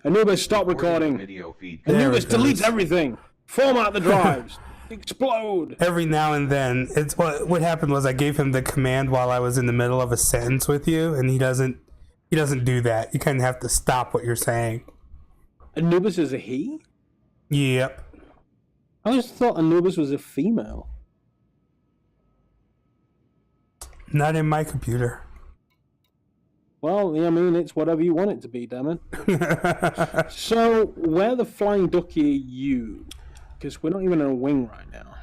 Anubis, stop recording. Video feed. Anubis, delete everything. Format the drives. Explode. Every now and then, it's what happened was I gave him the command while I was in the middle of a sentence with you, and he doesn't do that. You kind of have to stop what you're saying. Anubis is a he? Yep. I just thought Anubis was a female. Not in my computer. Well, I mean, it's whatever you want it to be, damn it. So, where the flying ducky are you? Because we're not even in a wing right now.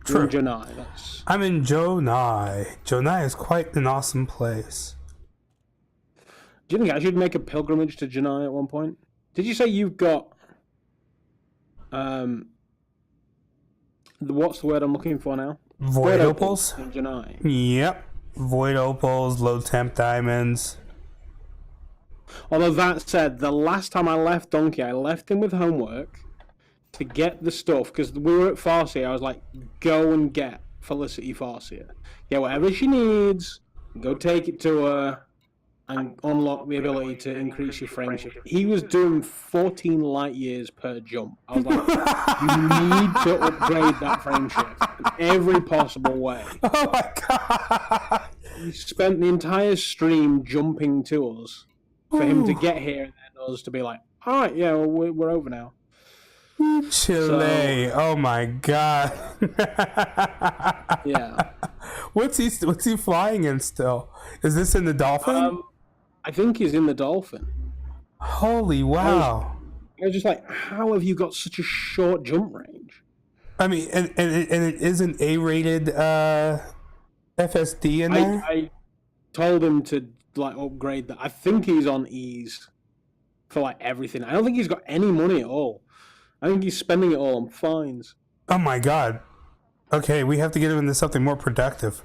True. You're in Janai, I'm in Jonai. Jonai is quite an awesome place. Do you think I should make a pilgrimage to Janai at one point? Did you say you've got... what's the word I'm looking for now? Void Opals? In Janai. Yep. Void Opals, low temp diamonds. Although that said, the last time I left Donkey, I left him with homework to get the stuff, because we were at Farsia. I was like, go and get Felicity Farsia. Get whatever she needs, go take it to her, and unlock the ability to increase your frame shift. He was doing 14 light years per jump. I was like, you need to upgrade that frame shift in every possible way. Oh my god! He spent the entire stream jumping to us for him to get here and then us to be like, alright, yeah, well, we're over now. Chile, oh my god. Yeah. What's he flying in still? Is this in the Dolphin? I think he's in the Dolphin. Holy wow. I was just like, how have you got such a short jump range? I mean, and it is an A-rated FSD in there? I told him to like upgrade that. I think he's on ease for like everything. I don't think he's got any money at all. I think he's spending it all on fines. Oh my god. Okay, we have to get him into something more productive.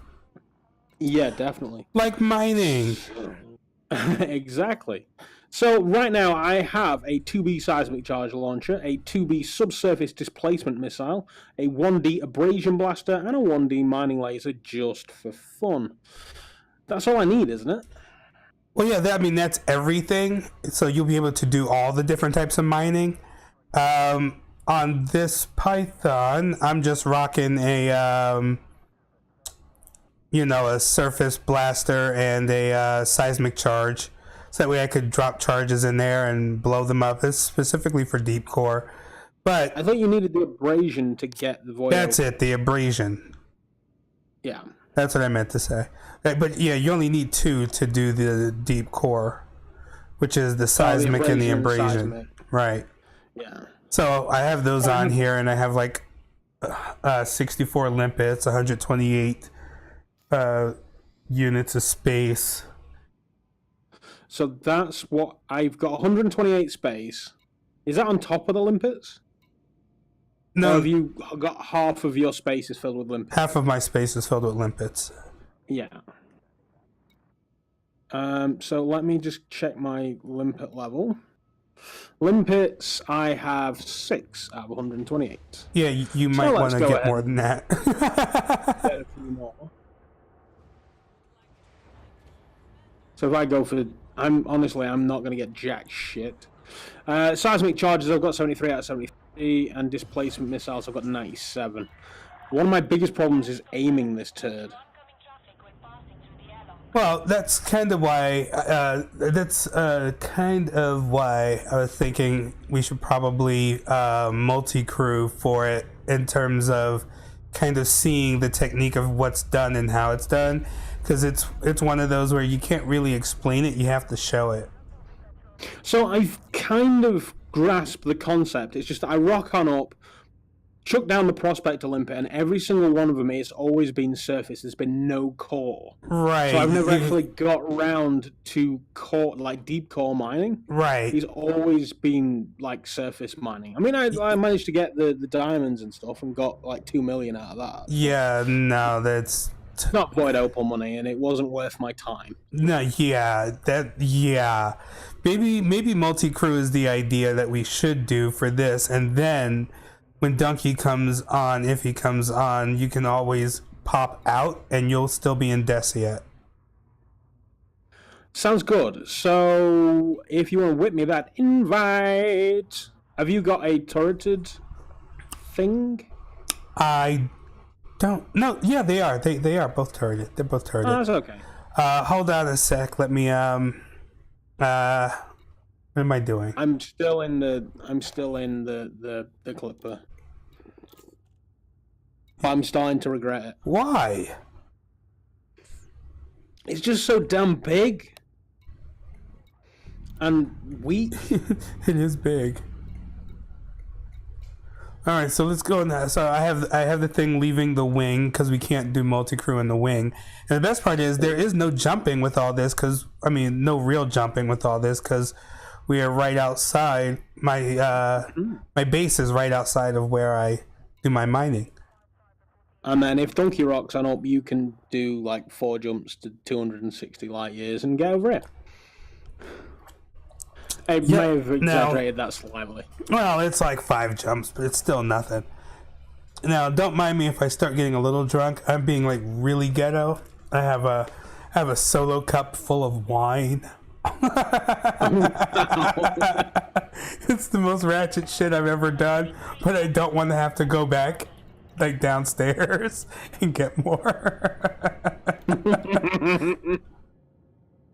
Yeah, definitely. Like mining. Exactly. So right now I have a 2B seismic charge launcher, a 2B subsurface displacement missile, a 1D abrasion blaster, and a 1D mining laser just for fun. That's all I need, isn't it? Well, yeah, I mean, that's everything. So you'll be able to do all the different types of mining. On this Python, I'm just rocking a, a surface blaster and a seismic charge. So that way I could drop charges in there and blow them up. It's specifically for deep core. But I thought you needed the abrasion to get the void. That's it, the abrasion. Yeah. That's what I meant to say. But yeah, you only need 2 to do the deep core, which is the seismic and the abrasion. Right. Yeah. So I have those on here, and I have like 64 limpets, 128 units of space. So that's what I've got. 128 space. Is that on top of the limpets? No. Or have you got half of your space is filled with limpets? Half of my space is filled with limpets. Yeah. So let me just check my limpet level. Limpets, I have 6 out of 128. Yeah, you might want to get more than that. Get a few more. So if I go for... I'm not going to get jack shit. Seismic charges, I've got 73 out of 73, and displacement missiles, I've got 97. One of my biggest problems is aiming this turd. Well, that's kind of why. I was thinking we should probably multi-crew for it in terms of kind of seeing the technique of what's done and how it's done, because it's one of those where you can't really explain it; you have to show it. So I've kind of grasped the concept. It's just that I rock on up, chuck down the prospector limpet, and every single one of them has always been surface. There's been no core. Right. So I've never actually got around to core, like deep core mining. Right. He's always been like surface mining. I mean, I managed to get the diamonds and stuff and got like 2 million out of that. Yeah, no, that's... It's not Void Opal money, and it wasn't worth my time. No, yeah. Maybe multi-crew is the idea that we should do for this, and then when Donkey comes on, if he comes on, you can always pop out and you'll still be in Deciat. Sounds good. So, if you want to whip me that invite, have you got a turreted thing? I don't. No, yeah, they are. They are both turreted. They're both Oh, turreted. that's okay. Hold on a sec. Let me what am I doing? I'm still in the clipper. But I'm starting to regret it. Why? It's just so damn big. And weak. It is big. All right, so let's go now. So I have the thing leaving the wing because we can't do multi-crew in the wing. And the best part is there is no jumping with all this because no real jumping with all this because we are right outside. My base is right outside of where I do my mining. And then if Donkey rocks on up, you can do like 4 jumps to 260 light years and get over it. I may have exaggerated that slightly. Well, it's like 5 jumps, but it's still nothing. Now, don't mind me if I start getting a little drunk. I'm being like really ghetto. I have a solo cup full of wine. It's the most ratchet shit I've ever done, but I don't want to have to go back like downstairs and get more.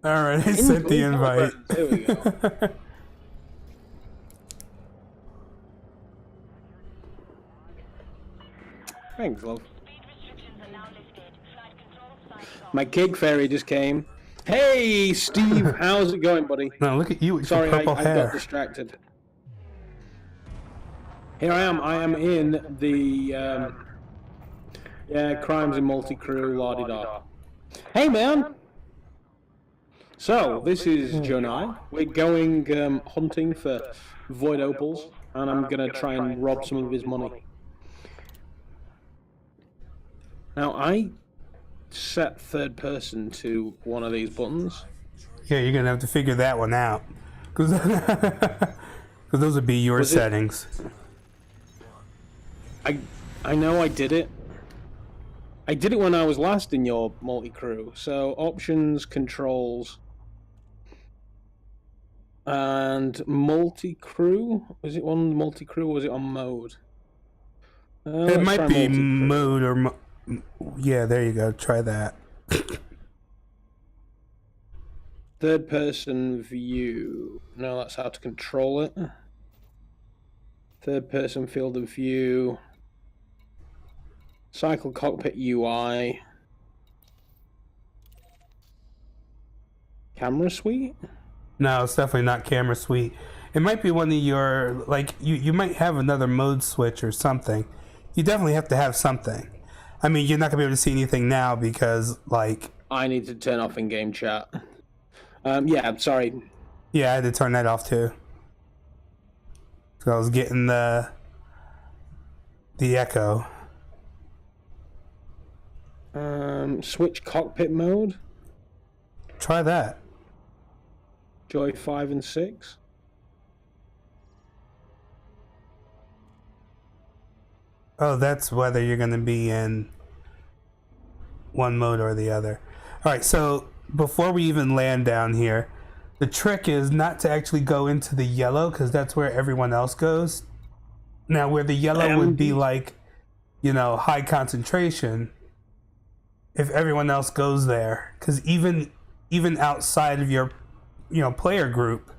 All right, I sent the invite. There we go. Thanks, love. My cake fairy just came. Hey, Steve, how's it going, buddy? No, look at you with Sorry, your purple I hair. got distracted. Here I am. I am in the crimes in multi-crew, la-di-da. Hey, man. So this is Jonai. We're going hunting for Void Opals, and I'm gonna try and rob some of his money. Now I set third person to one of these buttons. Yeah, you're gonna have to figure that one out, because those would be your settings. I know I did it. I did it when I was last in your multi-crew. So options, controls, and multi-crew. Was it on multi-crew or was it on mode? It might be mode or yeah. There you go. Try that. Third person view. No, that's how to control it. Third person field of view. Cycle cockpit UI. Camera suite? No, it's definitely not camera suite. It might be one of your, like, you might have another mode switch or something. You definitely have to have something. I mean, you're not going to be able to see anything now because, like... I need to turn off in-game chat. Yeah, I'm sorry. Yeah, I had to turn that off too. So I was getting the echo. Switch cockpit mode. Try that. Joy 5 and 6. Oh, that's whether you're going to be in one mode or the other. All right, so before we even land down here, the trick is not to actually go into the yellow because that's where everyone else goes. Now, where the yellow would be like, you know, high concentration, if everyone else goes there, because even outside of your, you know, player group,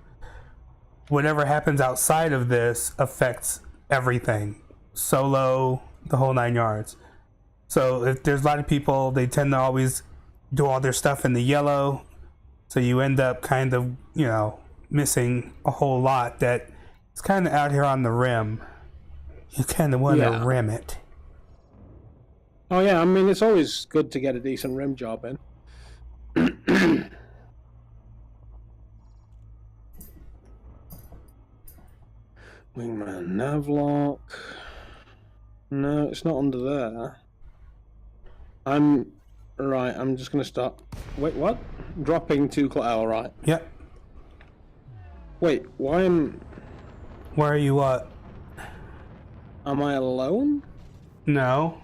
whatever happens outside of this affects everything. Solo, the whole 9 yards. So if there's a lot of people, they tend to always do all their stuff in the yellow. So you end up kind of, you know, missing a whole lot that is kind of out here on the rim. You kind of want to rim it. Oh yeah, I mean, it's always good to get a decent rim job in. Wingman navlock. No, it's not under there. I'm just gonna start. Wait, what? Dropping 2 oh, right. Yep. Wait, why am? Where are you at? Am I alone? No.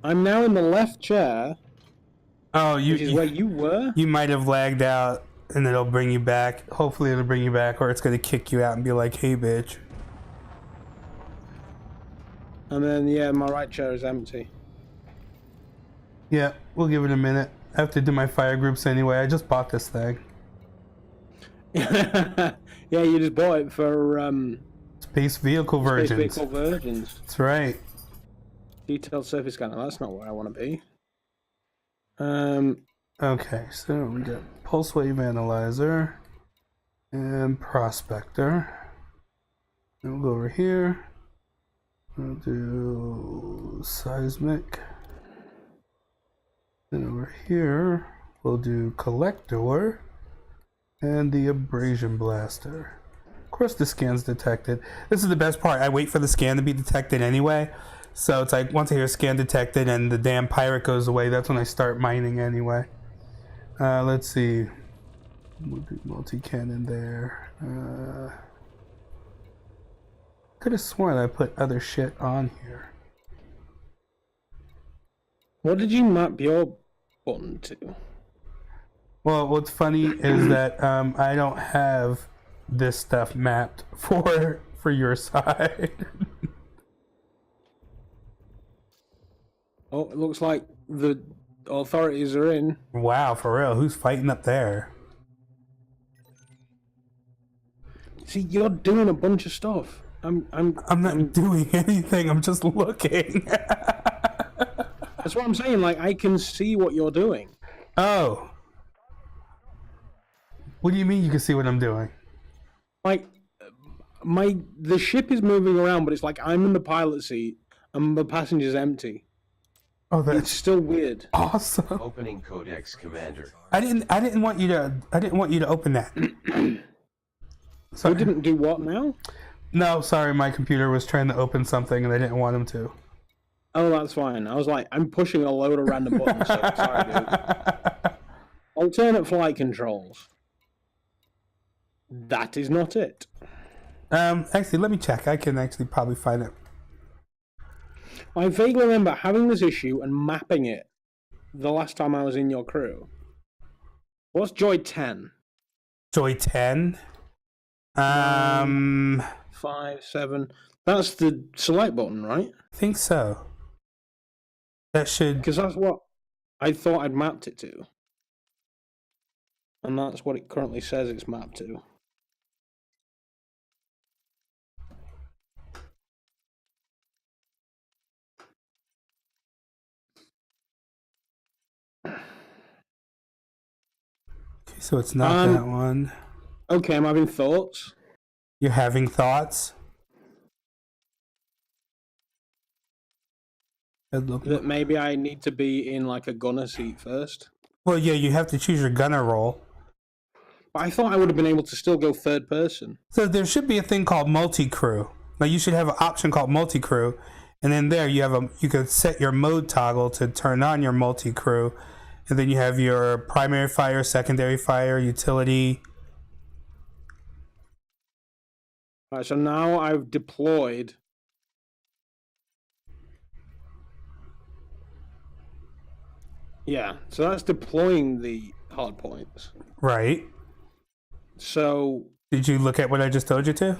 I'm now in the left chair. Oh, which is where you were. You might have lagged out, and it'll bring you back. Hopefully, it'll bring you back, or it's gonna kick you out and be like, "Hey, bitch." And then yeah, my right chair is empty. Yeah, we'll give it a minute. I have to do my fire groups anyway. I just bought this thing. Yeah, you just bought it for Space Vehicle Virgins. Space Vehicle Virgins. That's right. Detailed surface scanner. That's not where I want to be. Okay, so we got Pulse Wave Analyzer and Prospector. Then we'll go over here. We'll do Seismic. Then over here, we'll do Collector and the Abrasion Blaster. Of course, the scan's detected. This is the best part. I wait for the scan to be detected anyway. So it's like once I hear scan detected and the damn pirate goes away, that's when I start mining anyway. Let's see. We'll do multi-cannon there. Could have sworn I put other shit on here. What did you map your button to? Well, what's funny is that I don't have this stuff mapped for your side. Oh, it looks like the authorities are in. Wow, for real? Who's fighting up there? See, you're doing a bunch of stuff. I'm not doing anything. I'm just looking. That's what I'm saying. Like, I can see what you're doing. Oh. What do you mean you can see what I'm doing? Like, the ship is moving around, but it's like I'm in the pilot seat and the passenger's empty. Oh, that's it's still weird. Awesome. Opening Codex, Commander. I didn't want you to open that. So I didn't do what now? No, sorry, my computer was trying to open something and I didn't want him to. Oh, that's fine. I was like, I'm pushing a load of random buttons. So sorry, dude. Alternate flight controls. That is not it. Actually, let me check. I can actually probably find it. I vaguely remember having this issue and mapping it the last time I was in your crew. What's Joy 10? Joy 10? 5, 7. That's the select button, right? I think so. That should... Because that's what I thought I'd mapped it to. And that's what it currently says it's mapped to. Okay, so it's not that one. Okay, I'm having thoughts. You're having thoughts? That maybe I need to be in like a gunner seat first. Well, yeah, you have to choose your gunner role. But I thought I would have been able to still go third person. So there should be a thing called multi-crew. Now you should have an option called multi-crew, and then there you could set your mode toggle to turn on your multi-crew, and then you have your primary fire, secondary fire, utility. Alright, so now I've deployed. Yeah, so that's deploying the hard points. Right. So did you look at what I just told you to?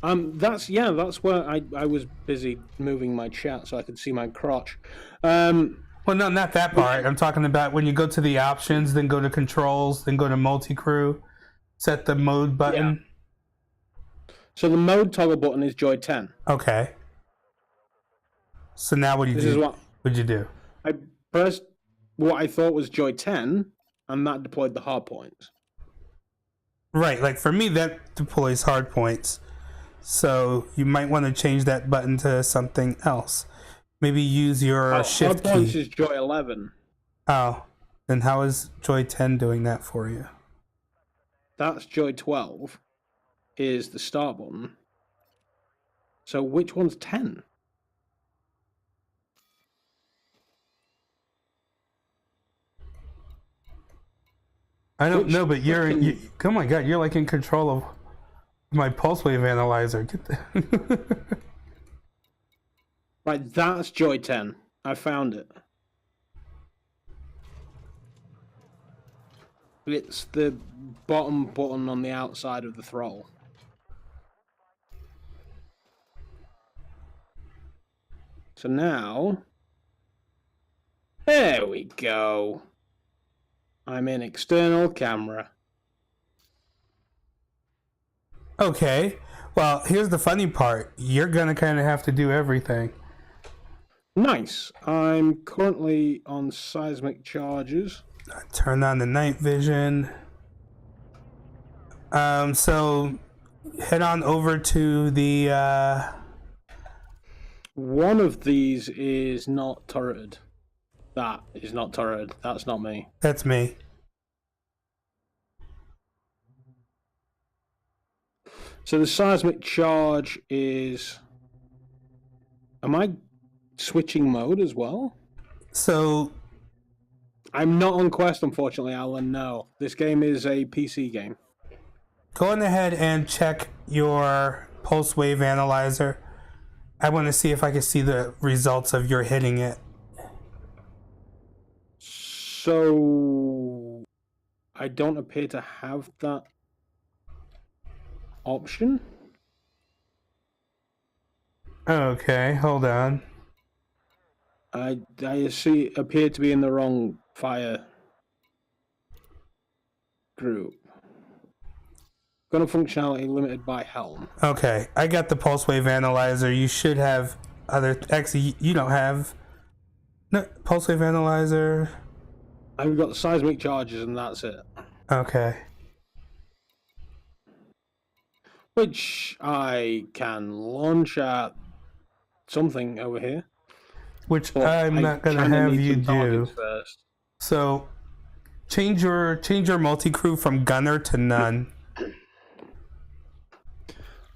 That's where I was busy moving my chat so I could see my crotch. Well, no, not that part. I'm talking about when you go to the options, then go to controls, then go to multi-crew, set the mode button. Yeah. So the mode toggle button is Joy 10. Okay. So now what do you do? What'd you do? I pressed what I thought was Joy 10, and that deployed the hard points. Right, like for me that deploys hard points. So you might want to change that button to something else. Maybe use your shift key. Hard points is Joy 11. Oh, then how is Joy 10 doing that for you? That's Joy 12 is the start button. So which one's 10? I don't know, but you oh my god, you're like in control of my pulse wave analyzer. Get the Right, that's Joy 10. I found it. It's the bottom button on the outside of the throttle. So now, there we go. I'm in external camera. Okay. Well, here's the funny part. You're gonna kind of have to do everything. Nice. I'm currently on seismic charges. Turn on the night vision. So head on over to the. One of these is not turreted. That is not turreted. That's not me. That's me. So the seismic charge is... Am I switching mode as well? So... I'm not on Quest, unfortunately, Alan, no. This game is a PC game. Go on ahead and check your pulse wave analyzer. I want to see if I can see the results of your hitting it. So... I don't appear to have that option. Okay, hold on. I see appear to be in the wrong fire group. Gun of functionality limited by helm. Okay, I got the pulse wave analyzer. You should have other. Actually, you don't have. No, pulse wave analyzer. I've got seismic charges and that's it. Okay. Which I can launch at something over here. Which But I'm not gonna kinda have need you some do. targets first. So, change your multi crew from gunner to none.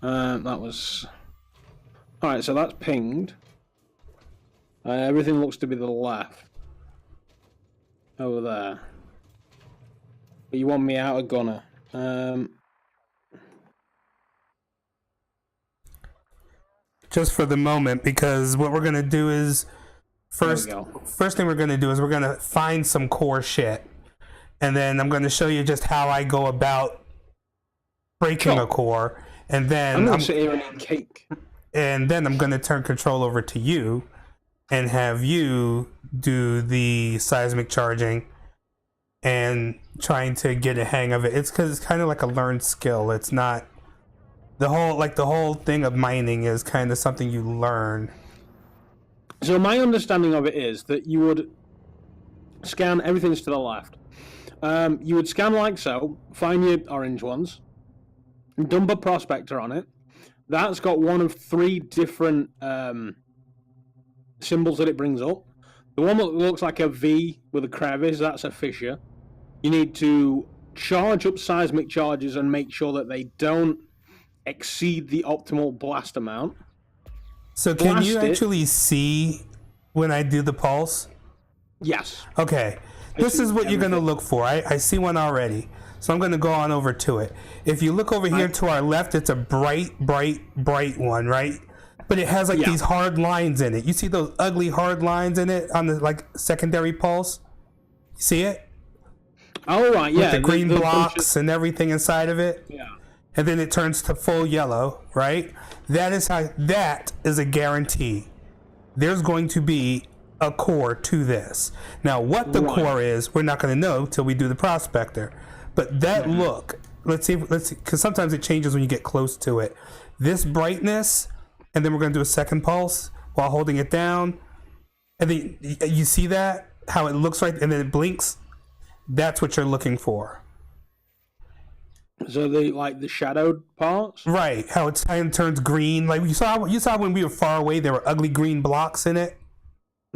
That was... Alright, so that's pinged. Everything looks to be the left. Over there. But you want me out of gunner. Just for the moment, because what we're gonna do is first thing we're gonna do is we're gonna find some core shit, and then I'm gonna show you just how I go about breaking a core, and then I'm gonna sit here and eat cake. And then I'm gonna turn control over to you, and have you do the seismic charging, and trying to get a hang of it. It's because it's kind of like a learned skill. It's not. The whole thing of mining is kind of something you learn. So my understanding of it is that you would scan everything's to the left. You would scan like so, find your orange ones, dump a prospector on it. That's got one of 3 different symbols that it brings up. The one that looks like a V with a crevice, that's a fissure. You need to charge up seismic charges and make sure that they don't exceed the optimal blast amount. So can you actually see when I do the pulse? Yes. Okay. This is what you're going to look for. I see one already. So I'm going to go on over to it. If you look over here to our left, it's a bright one, right? But it has like these hard lines in it. You see those ugly hard lines in it on the like secondary pulse? You see it? Oh, right, yeah. With the green blocks and everything inside of it? Yeah. And then it turns to full yellow, right? That is a guarantee. There's going to be a core to this. Now, what the core is, we're not going to know till we do the prospector. But that look, let's see, because sometimes it changes when you get close to it. This brightness, and then we're going to do a second pulse while holding it down. And then you see that? How it looks right, and then it blinks? That's what you're looking for. So the shadowed parts? Right, how it kind of turns green. Like you saw when we were far away, there were ugly green blocks in it.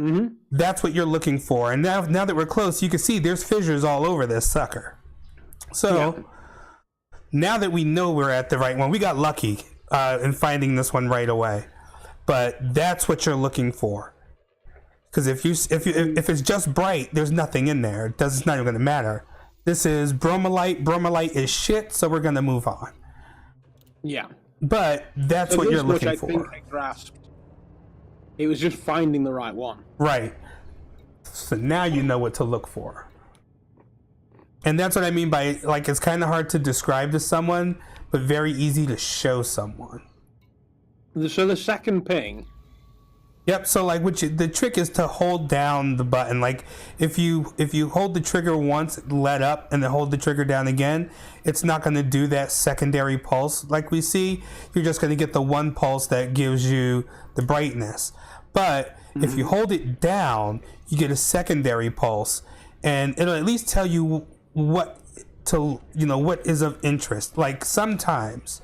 Mm-hmm. That's what you're looking for. And now that we're close, you can see there's fissures all over this sucker. So now that we know we're at the right one, we got lucky in finding this one right away. But that's what you're looking for. Because if it's just bright, there's nothing in there. It's not even going to matter. This is bromolite. Bromolite is shit, so we're going to move on. Yeah. But that's what you're looking for. I think I grasped. It was just finding the right one. Right. So now you know what to look for. And that's what I mean by, like, it's kind of hard to describe to someone, but very easy to show someone. So the second ping. Yep. So like, the trick is to hold down the button. Like, if you hold the trigger once, let up, and then hold the trigger down again, it's not going to do that secondary pulse like we see. You're just going to get the one pulse that gives you the brightness. But if you hold it down, you get a secondary pulse, and it'll at least tell you what is of interest. Like sometimes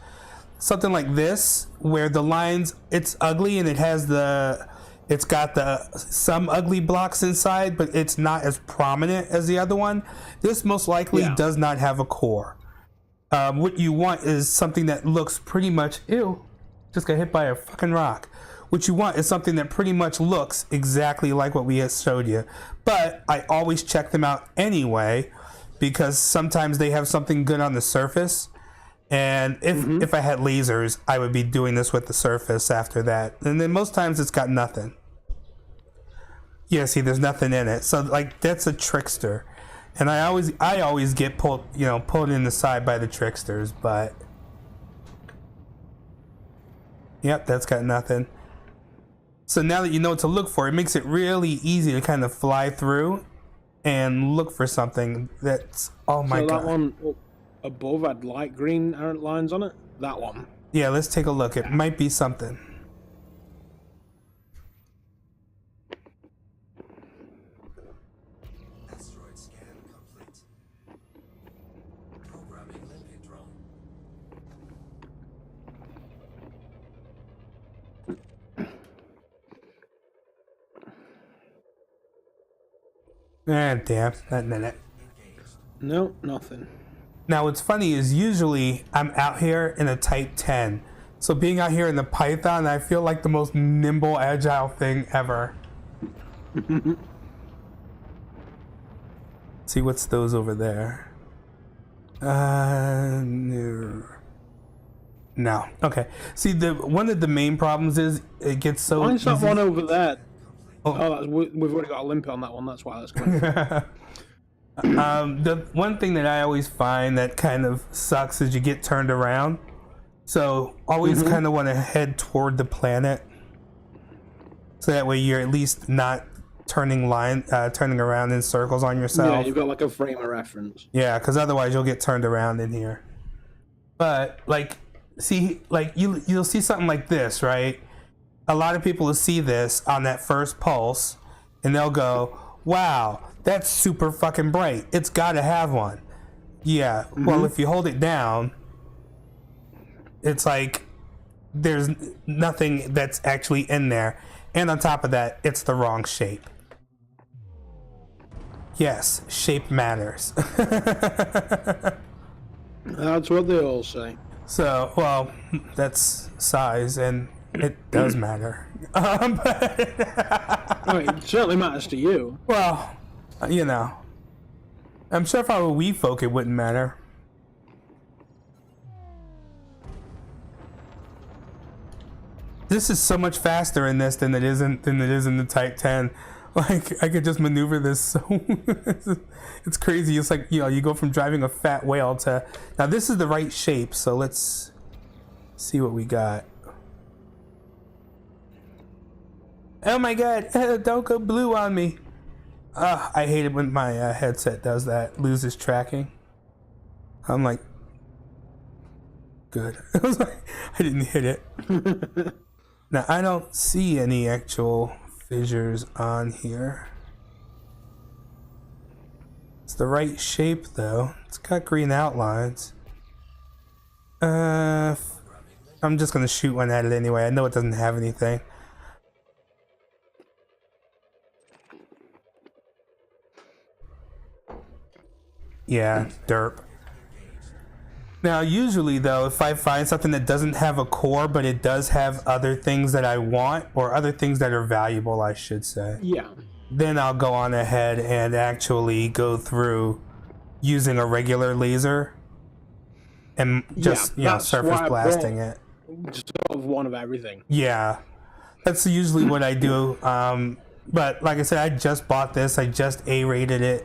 something like this, where the lines, it's ugly and it's got some ugly blocks inside, but it's not as prominent as the other one. This most likely does not have a core. What you want is something that looks pretty much, ew, just got hit by a fucking rock. What you want is something that pretty much looks exactly like what we had showed you. But I always check them out anyway, because sometimes they have something good on the surface. And if I had lasers, I would be doing this with the surface after that. And then most times it's got nothing. Yeah, see, there's nothing in it. So like, that's a trickster. And I always get pulled in the side by the tricksters, but yep, that's got nothing. So now that you know what to look for, it makes it really easy to kind of fly through and look for something that's, oh my god. So that one above had light green lines on it? That one? Yeah, let's take a look. It might be something. Asteroid scan complete. Programming limpet drone. Ah, damn, not in it. No, nothing. Now, what's funny is usually I'm out here in a Type 10. So being out here in the Python, I feel like the most nimble, agile thing ever. See, what's those over there? No. No. Okay. See, one of the main problems is it gets so. Why is that easy. one over there? Oh, We've already got a limpet on that one. That's why that's coming. The one thing that I always find that kind of sucks is you get turned around. So always kind of want to head toward the planet, so that way you're at least not turning around in circles on yourself. Yeah, you've got like a frame of reference. Yeah, because otherwise you'll get turned around in here. But like, see, like you'll see something like this, right? A lot of people will see this on that first pulse, and they'll go, "Wow, that's super fucking bright. It's got to have one." Yeah. Well, if you hold it down, it's like there's nothing that's actually in there, and on top of that, it's the wrong shape. Yes, shape matters. That's what they all say. So, well, that's size, and it does matter. But It certainly matters to you. well, you know, I'm sure if I were Wii folk, it wouldn't matter. This is so much faster in this than it is in the Type 10. Like, I could just maneuver this so it's crazy. It's like, you go from driving a fat whale to, now this is the right shape, so let's see what we got. Oh my god, don't go blue on me. I hate it when my headset does that, loses tracking. I'm like, good. I was like, I didn't hit it. Now, I don't see any actual fissures on here. It's the right shape, though. It's got green outlines. I'm just gonna shoot one at it anyway. I know it doesn't have anything. Yeah, derp. Now, usually, though, if I find something that doesn't have a core, but it does have other things that I want, or other things that are valuable, I should say, Yeah. then I'll go on ahead and actually go through using a regular laser and just, that's surface why I blasting brought it. Sort of one of everything. Yeah, that's usually what I do. But like I said, I just bought this. I just A-rated it.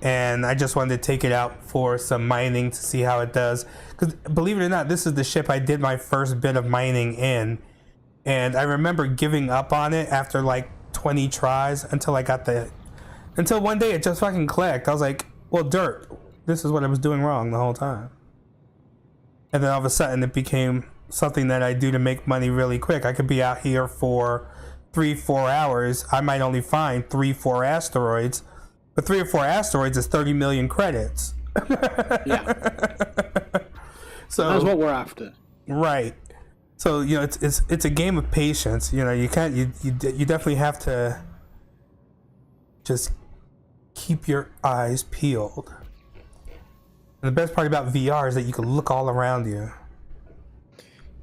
and I just wanted to take it out for some mining to see how it does. Because believe it or not, this is the ship I did my first bit of mining in, and I remember giving up on it after like 20 tries until one day it just fucking clicked. I was like, well, dirt, this is what I was doing wrong the whole time. And then all of a sudden it became something that I do to make money really quick. I could be out here for 3-4 hours. I might only find 3-4 asteroids, but 3 or 4 asteroids is 30 million credits. Yeah. So That's what we're after. right. So it's a game of patience. You definitely have to just keep your eyes peeled. And the best part about VR is that you can look all around you.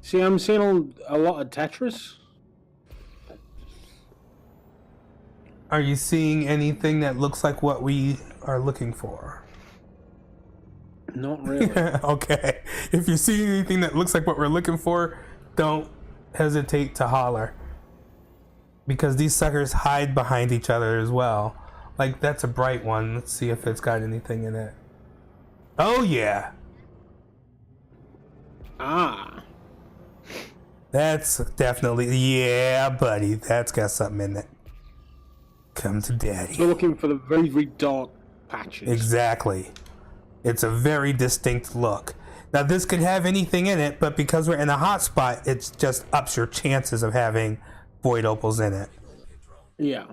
See, I'm seeing a lot of Tetris. Are you seeing anything that looks like what we are looking for? Not really. Okay. If you see anything that looks like what we're looking for, don't hesitate to holler. Because these suckers hide behind each other as well. Like, that's a bright one. Let's see if it's got anything in it. Oh, yeah. Ah. That's definitely... Yeah, buddy. That's got something in it. Come to daddy. We're looking for the very, very dark patches. Exactly. It's a very distinct look. Now, this could have anything in it, but because we're in a hotspot, it just ups your chances of having void opals in it. Yeah.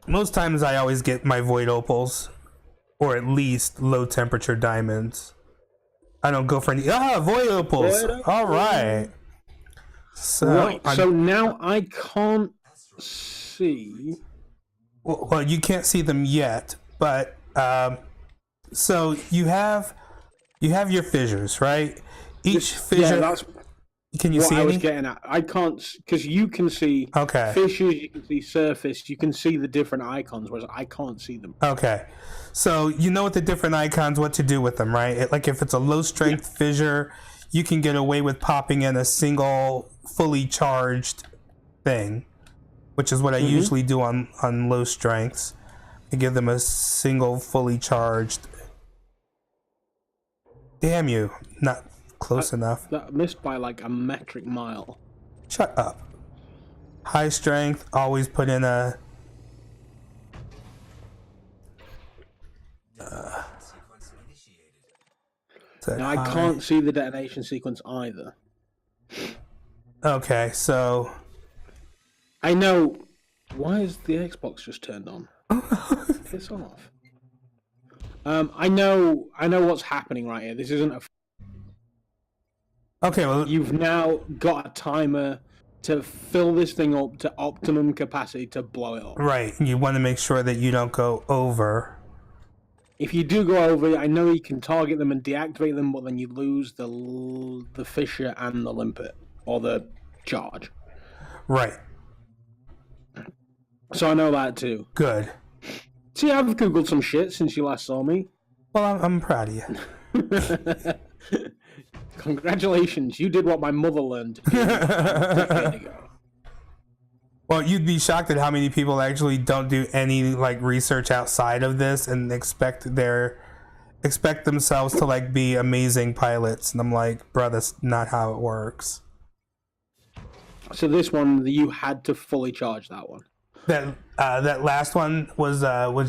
Most times I always get my void opals, or at least low temperature diamonds. I don't go for any... void opals! All right. So, So now I can't see... Well, you can't see them yet, but... so you have your fissures, right? Each fissure... Yeah, that's can you what see I was any? getting at. I can't... Because you can see fissures, you can see surface, you can see the different icons, whereas I can't see them. Okay. So you know what the different icons, what to do with them, right? Like if it's a low strength fissure, you can get away with popping in a single fully charged thing, which is what I usually do on low strengths. I give them a single fully charged... Damn you. Not close enough. That missed by like a metric mile. Shut up. High strength, always put in a... Now I can't see the detonation sequence either. Okay, so... I know... Why is the Xbox just turned on? Piss off. I know what's happening right here. This isn't a... Okay, well... You've now got a timer to fill this thing up to optimum capacity to blow it up. Right, you want to make sure that you don't go over. If you do go over, I know you can target them and deactivate them, but then you lose the fissure and the limpet, or the charge. Right. So I know that too. Good. See, I've googled some shit since you last saw me. Well, I'm proud of you. Congratulations, you did what my mother learned to do a decade ago. Well, you'd be shocked at how many people actually don't do any like research outside of this and expect themselves to like be amazing pilots. And I'm like, bro, that's not how it works. So this one, you had to fully charge that one. That last one was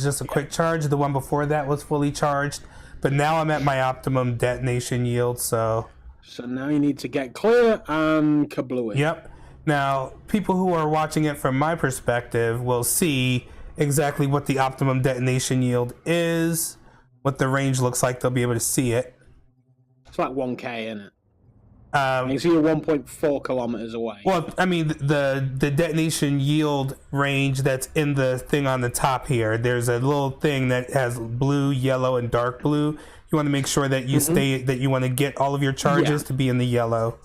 just a quick charge. The one before that was fully charged. But now I'm at my optimum detonation yield, so... So now you need to get clear and kablooey. Yep. Now, people who are watching it from my perspective will see exactly what the optimum detonation yield is, what the range looks like. They'll be able to see it. It's like 1K, isn't it? You can see you're 1.4 kilometers away. Well, I mean, the detonation yield range that's in the thing on the top here, there's a little thing that has blue, yellow, and dark blue. You want to make sure that you that you want to get all of your charges to be in the yellow.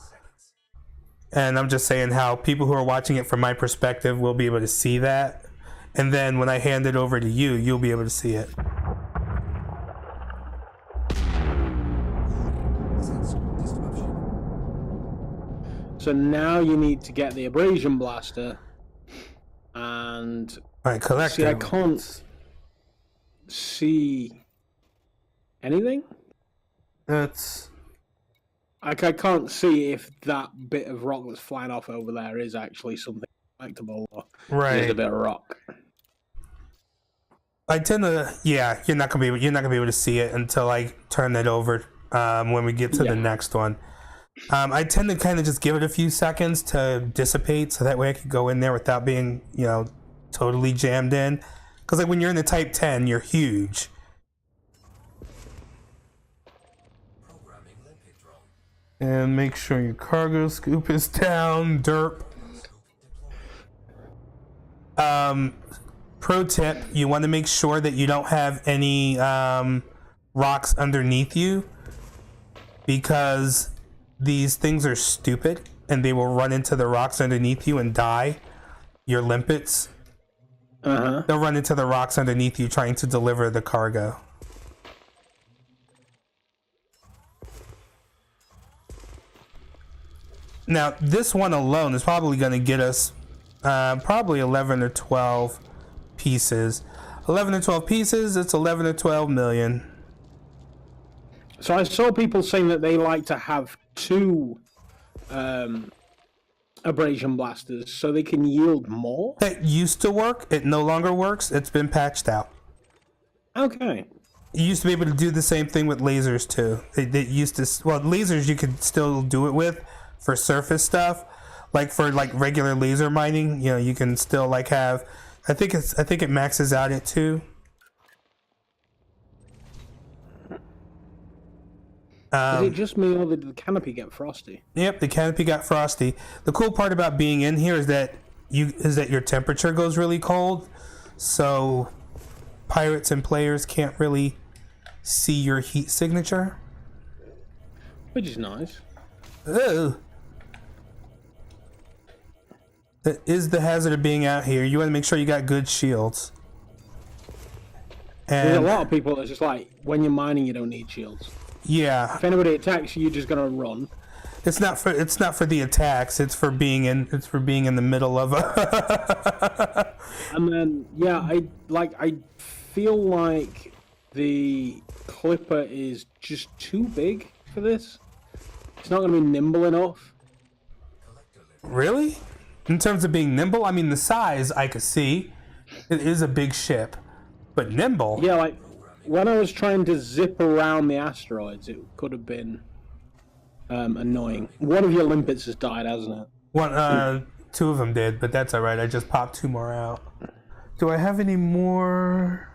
And I'm just saying how people who are watching it from my perspective will be able to see that. And then when I hand it over to you, you'll be able to see it. So now you need to get the abrasion blaster and... All right, collector. See, I can't... see anything. That's Like, I can't see if that bit of rock that's flying off over there is actually something collectible or right. is a bit of rock. I tend to, yeah. You're not gonna be able to see it until I turn it over when we get to the next one. I tend to kind of just give it a few seconds to dissipate, so that way I can go in there without being, totally jammed in. Because like when you're in the Type 10, you're huge. Programming limpet drone. And make sure your cargo scoop is down. Derp. Pro tip, you want to make sure that you don't have any rocks underneath you, because these things are stupid and they will run into the rocks underneath you and die. Your limpets. They'll run into the rocks underneath you trying to deliver the cargo. Now, this one alone is probably going to get us probably 11 or 12 pieces. 11 or 12 pieces, it's 11 or 12 million. So I saw people saying that they like to have 2 abrasion blasters so they can yield more. That used to work. It no longer works. It's been patched out. Okay. You used to be able to do the same thing with lasers too. They used to, well, lasers you could still do it with for surface stuff, like for like regular laser mining. You can still like have. I think it maxes out at 2. Is it just me or did the canopy get frosty? Yep, the canopy got frosty. The cool part about being in here is that your temperature goes really cold, so pirates and players can't really see your heat signature. Which is nice. Ugh. That is the hazard of being out here. You want to make sure you got good shields. There's a And lot of people that's just like, when you're mining, you don't need shields. yeah, If anybody attacks you, you're just gonna run. it's not for the attacks. It's for being in the middle of a. And then, yeah, I feel like the clipper is just too big for this. It's not gonna be nimble enough. Really? In terms of being nimble, I mean the size I could see. It is a big ship, but nimble. Yeah, like when I was trying to zip around the asteroids, it could have been annoying. One of your limpets has died, hasn't it? One, 2 of them did, but that's all right. I just popped 2 more out. Do I have any more?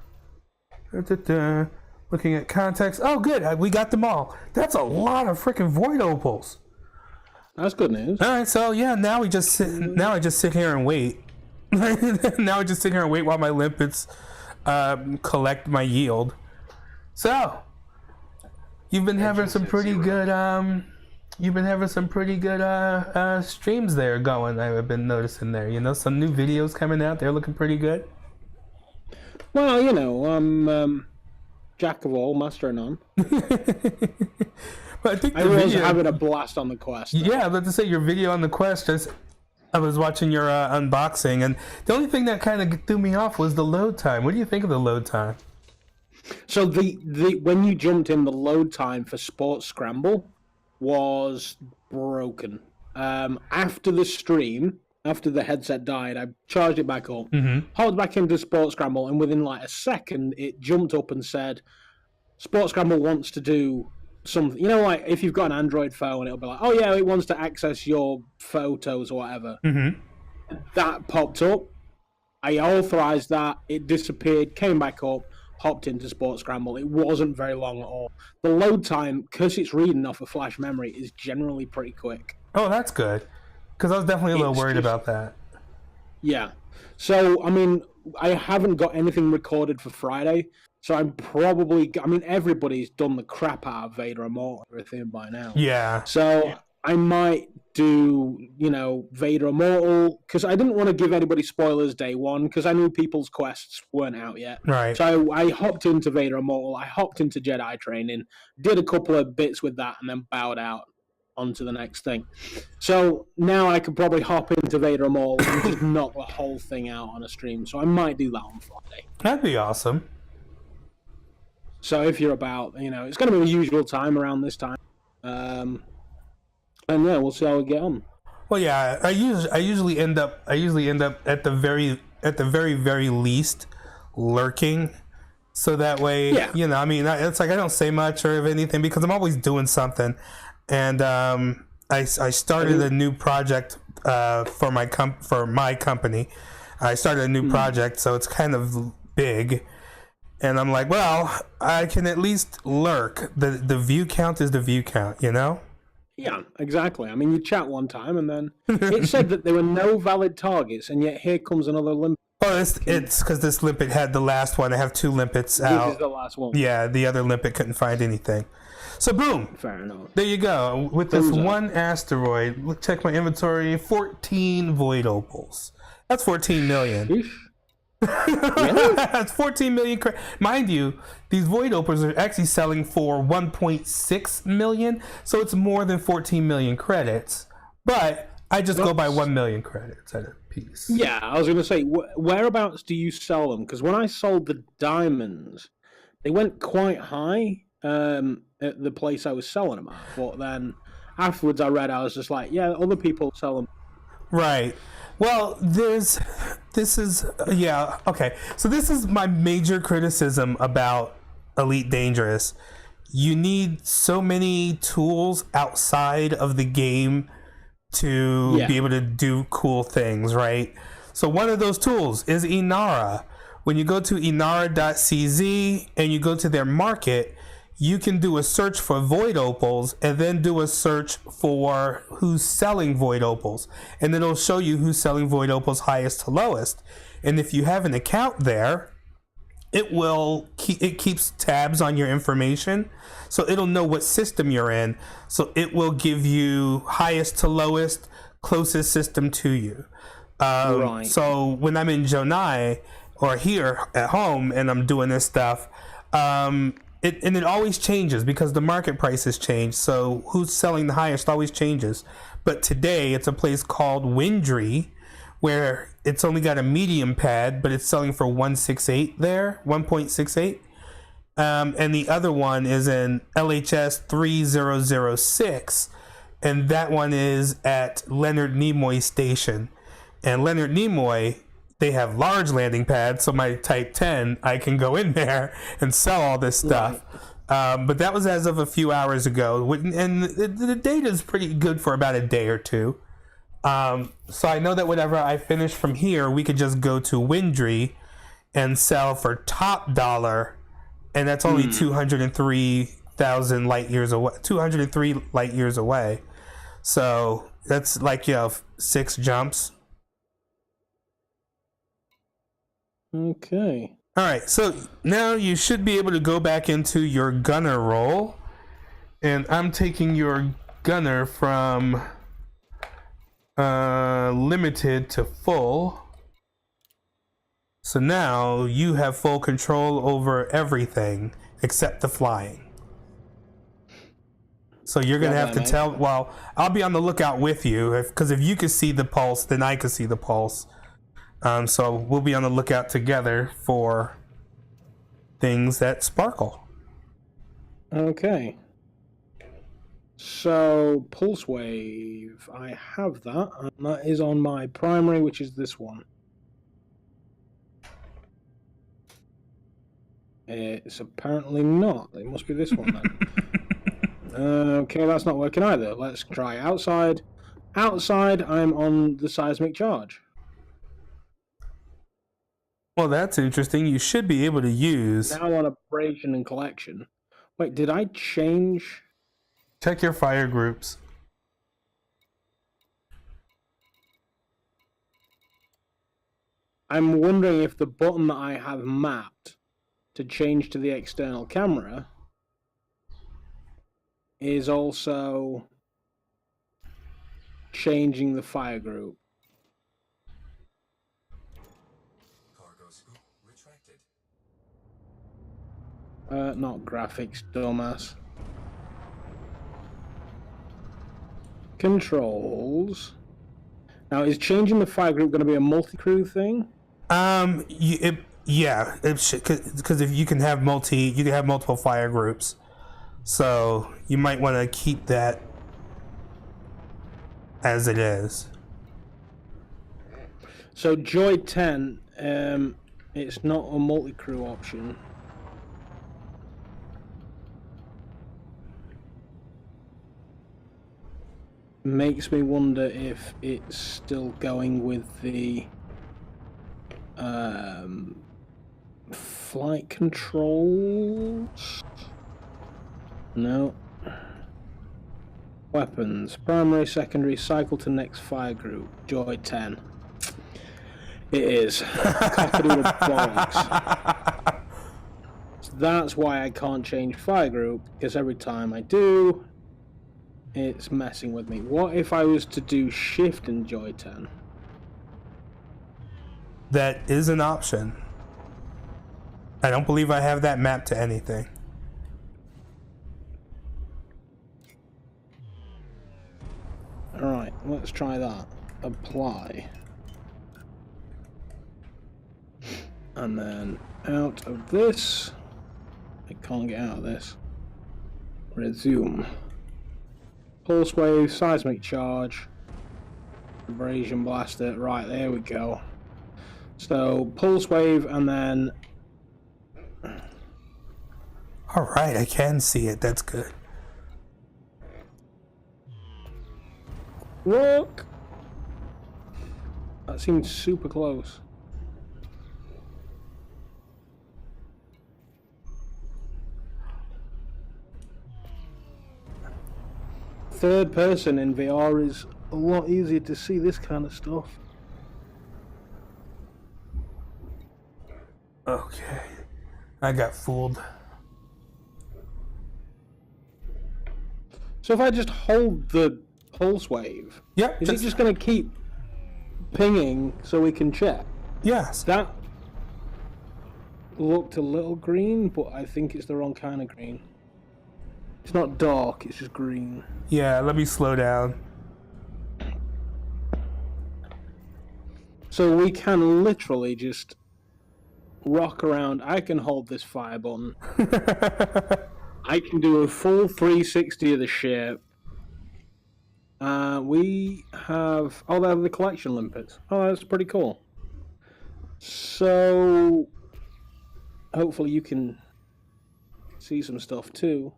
Looking at context. Oh, good. We got them all. That's a lot of freaking Void Opals. That's good news. All right, so yeah, now I just sit here and wait. Now I just sit here and wait while my limpets collect my yield. So you've been having some pretty good streams there going. I've been noticing there. Some new videos coming out. They're looking pretty good. Well, I'm jack of all, master of none. But I think I was having a blast on the quest. Yeah, I was about to say your video on the quest. I was watching your unboxing, and the only thing that kind of threw me off was the load time. What do you think of the load time? So the when you jumped in, the load time for Sports Scramble was broken. After the stream, after the headset died, I charged it back up, hopped back into Sports Scramble, and within like a second, it jumped up and said, "Sports Scramble wants to do something." Like if you've got an Android phone, it'll be like, "Oh yeah, it wants to access your photos or whatever." That popped up. I authorized that. It disappeared, came back up, hopped into Sports Scramble. It wasn't very long at all. The load time, because it's reading off a flash memory, is generally pretty quick. Oh, that's good. Because I was definitely a little worried about that. Yeah. So, I mean, I haven't got anything recorded for Friday, so I'm probably... I mean, everybody's done the crap out of Vader Immortal and everything by now. Yeah. So, I might do, Vader Immortal, because I didn't want to give anybody spoilers day one, because I knew people's quests weren't out yet. Right. So I hopped into Vader Immortal, I hopped into Jedi Training, did a couple of bits with that, and then bowed out onto the next thing. So now I could probably hop into Vader Immortal and just knock the whole thing out on a stream. So I might do that on Friday. That'd be awesome. So if you're about, it's going to be the usual time around this time. And yeah, we'll see how we get on. Well, yeah, I usually end up at the very least lurking, so that way, Yeah. I mean, it's like I don't say much or of anything because I'm always doing something, and I started a new project for my company. I started a new project, so it's kind of big, and I'm like, well, I can at least lurk. The view count is the view count, Yeah, exactly. I mean, you chat one time, and then it said that there were no valid targets, and yet here comes another limpet. Oh, it's because this limpet had the last one. I have 2 limpets out. This is the last one. Yeah, the other limpet couldn't find anything. So boom, Fair enough. there you go. With this one asteroid, look, check my inventory. 14 void opals. That's 14 million. Eesh. Really? That's 14 million. Mind you, these void opals are actually selling for 1.6 million, so it's more than 14 million credits. But I just go by 1 million credits at a piece. Yeah, I was going to say, whereabouts do you sell them? Because when I sold the diamonds, they went quite high at the place I was selling them at. But then afterwards I was just like, yeah, other people sell them. Right. Well, this is okay. So this is my major criticism about Elite Dangerous. You need so many tools outside of the game to be able to do cool things, right? So one of those tools is Inara. When you go to inara.cz and you go to their market, you can do a search for Void Opals and then do a search for who's selling Void Opals. And then it'll show you who's selling Void Opals highest to lowest. And if you have an account there, it keeps tabs on your information. So it'll know what system you're in. So it will give you highest to lowest, closest system to you. Right. So when I'm in Jonai or here at home and I'm doing this stuff, it always changes because the market prices change. So who's selling the highest always changes. But today it's a place called Windry where it's only got a medium pad, but it's selling for 168 there, 1.68. And the other one is in LHS 3006, and that one is at Leonard Nimoy Station. And Leonard Nimoy, they have large landing pads, so my Type 10, I can go in there and sell all this stuff. Right. But that was as of a few hours ago, and the data is pretty good for about a day or two. So I know that whenever I finish from here, we could just go to Windry and sell for top dollar, and that's only 203,000 light years away. 203 light years away. So that's like 6 jumps. Okay. All right, so now you should be able to go back into your gunner role, and I'm taking your gunner from limited to full. So now you have full control over everything except the flying. So you're gonna have to tell. Well, I'll be on the lookout with you because if you can see the pulse, then I can see the pulse. So we'll be on the lookout together for things that sparkle. Okay. So, Pulse Wave, I have that, and that is on my primary, which is this one. It's apparently not. It must be this one then. Okay, that's not working either. Let's try outside. Outside, I'm on the seismic charge. Well, that's interesting. You should be able to use... Now on abrasion and collection. Wait, did I change... Check your fire groups. I'm wondering if the button that I have mapped to change to the external camera is also changing the fire group. Cargo scoop retracted. Not graphics, dumbass. Controls. Now, is changing the fire group going to be a multi-crew thing? Yeah, because if you can have multiple fire groups, so you might want to keep that as it is. So Joy 10, it's not a multi-crew option. Makes me wonder if it's still going with the flight controls. No. Weapons. Primary, secondary, cycle to next fire group. Joy 10. It is. Cockadoodle bollocks. So that's why I can't change fire group, because every time I do, it's messing with me. What if I was to do shift in Joy 10? That is an option. I don't believe I have that mapped to anything. Alright, let's try that. Apply. And then out of this. I can't get out of this. Resume. Pulse wave, seismic charge. Abrasion blaster. Right, there we go. So, pulse wave and then... Alright, I can see it. That's good. Look! That seems super close. Third person in VR is a lot easier to see this kind of stuff. Okay. I got fooled. So if I just hold the pulse wave, Yep. is it just going to keep pinging so we can check? Yes. That looked a little green, but I think it's the wrong kind of green. It's not dark, it's just green. Yeah, let me slow down. So we can literally just rock around. I can hold this fire button. I can do a full 360 of the ship. We have... Oh, they have the collection limpets. Oh, that's pretty cool. So... hopefully you can see some stuff too.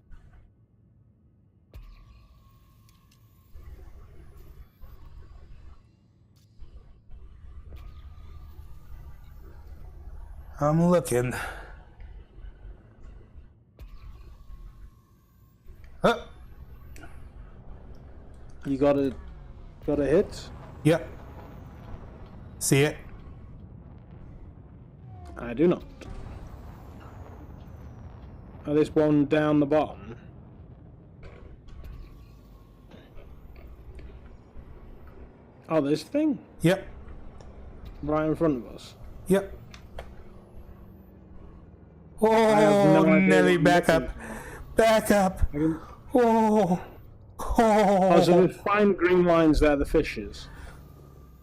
I'm looking. Oh. You got a hit? Yep. See it? I do not. Oh, this one down the bottom. Oh, this thing? Yep. Right in front of us. Yep. have Oh, no idea Nelly, what back I'm up. Back up. Oh. Oh, so Oh. the fine green lines there, the fishes.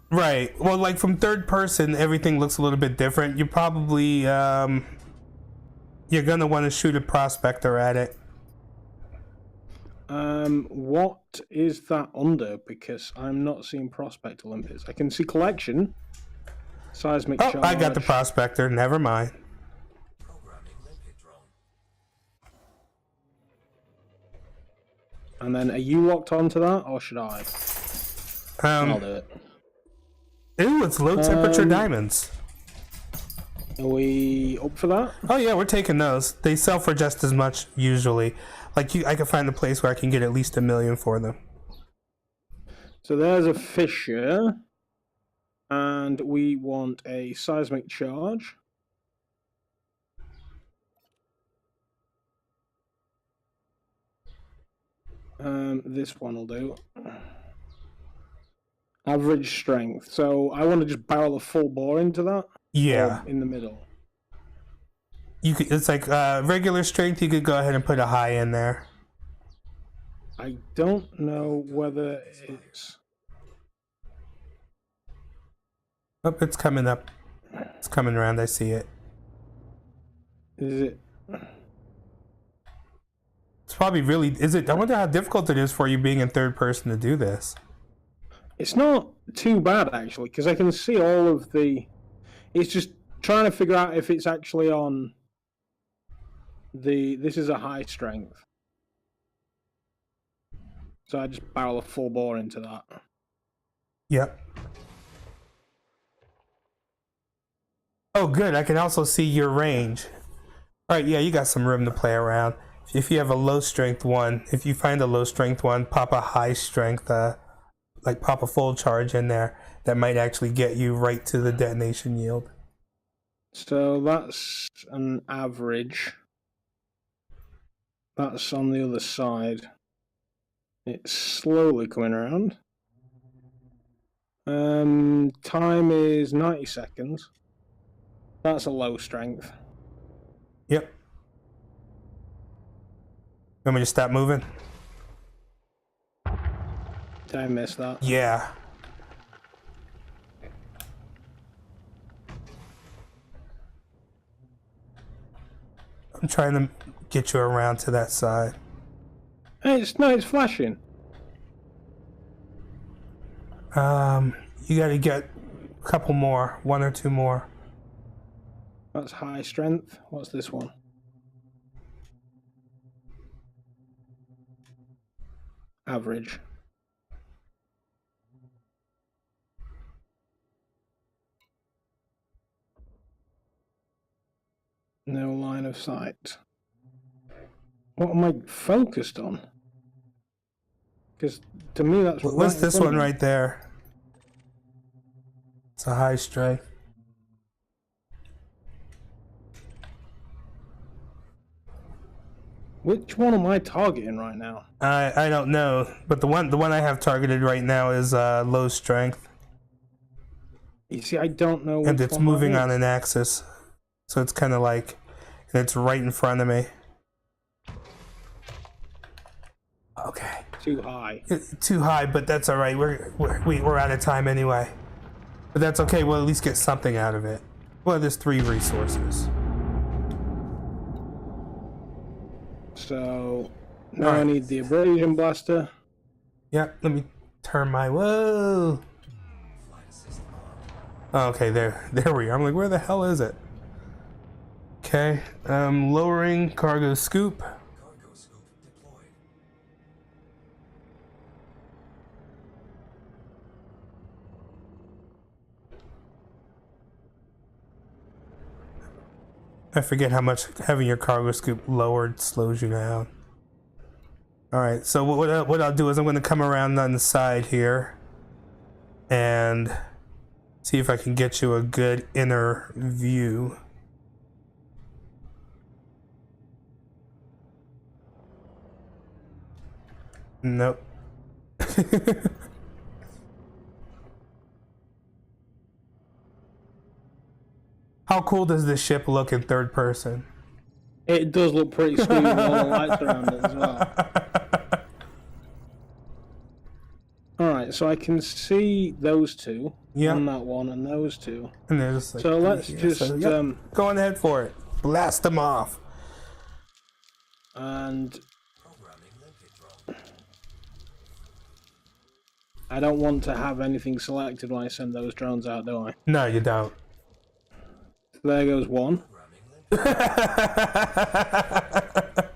Right. Well, like from third person, everything looks a little bit different. You probably, you're gonna want to shoot a prospector at it. What is that under? Because I'm not seeing Prospect Olympics. I can see collection. Seismic charge. Oh, I got the prospector. Never mind. Programming limpet drone. And then, are you locked onto that, or should I? I'll do it. Ooh, it's low temperature diamonds. Are we up for that? Oh yeah, we're taking those. They sell for just as much usually. Like I can find a place where I can get at least 1 million for them. So there's a fissure. And we want a seismic charge. This one will do. Average strength. So I want to just barrel a full bore into that. Yeah. Or in the middle. You could. It's like regular strength. You could go ahead and put a high in there. I don't know whether it's... Oh, it's coming up. It's coming around. I see it. Is it? It's probably really. Is it? I wonder how difficult it is for you being in third person to do this. It's not too bad actually, because I can see all of the. It's just trying to figure out if it's actually on. This is a high strength, so I just barrel a full bore into that. Yep. Oh, good. I can also see your range. All right, yeah, you got some room to play around. If you have a low strength one, if you find a low strength one, pop a high strength, like pop a full charge in there. That might actually get you right to the detonation yield. So that's an average. That's on the other side. It's slowly coming around. Time is 90 seconds. That's a low strength. Yep. Want me to stop moving? Did I miss that? Yeah. I'm trying to get you around to that side. Hey, it's flashing. You gotta get a couple more, one or two more. That's high strength. What's this one? Average. No line of sight. What am I focused on? Because to me that's What's right this in front one of me. right there? It's a high strength. Which one am I targeting right now? I don't know, but the one I have targeted right now is low strength, You see, I don't know. and which it's one that moving is. on an axis, so it's kind of like, and it's right in front of me. Okay. Too high. Too high, but that's all right. We're out of time anyway. But that's okay. We'll at least get something out of it. Well, there's 3 resources. So now I Alright. need the abrasion blaster. Yep. Let me turn my whoa. Oh, okay, there we are. I'm like, where the hell is it? Okay. Lowering cargo scoop. Cargo scoop deployed. I forget how much having your cargo scoop lowered slows you down. Alright, so what I'll do is I'm going to come around on the side here and see if I can get you a good inner view. Nope. How cool does this ship look in third person? It does look pretty sweet with all the lights around it as well. Alright, so I can see those two. Yeah. On that one and those two. And they're just like, So let's yeah, just so, yep, go on ahead for it. Blast them off. and Programming limpet drone. I don't want to have anything selected when I send those drones out, do I? No, you don't. So there goes one. Programming limpet.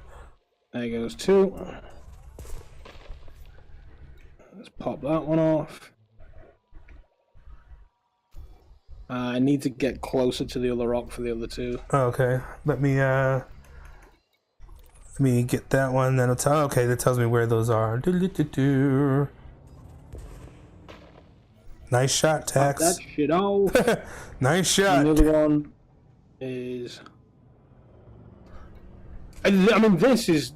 There goes two. Let's pop that one off. I need to get closer to the other rock for the other two. Okay, let me get that one. That'll tell. Okay, that tells me where those are. Doo-doo-doo-doo. Nice shot, Pop Tex. that shit off. Nice shot. And the other one is. I mean, this is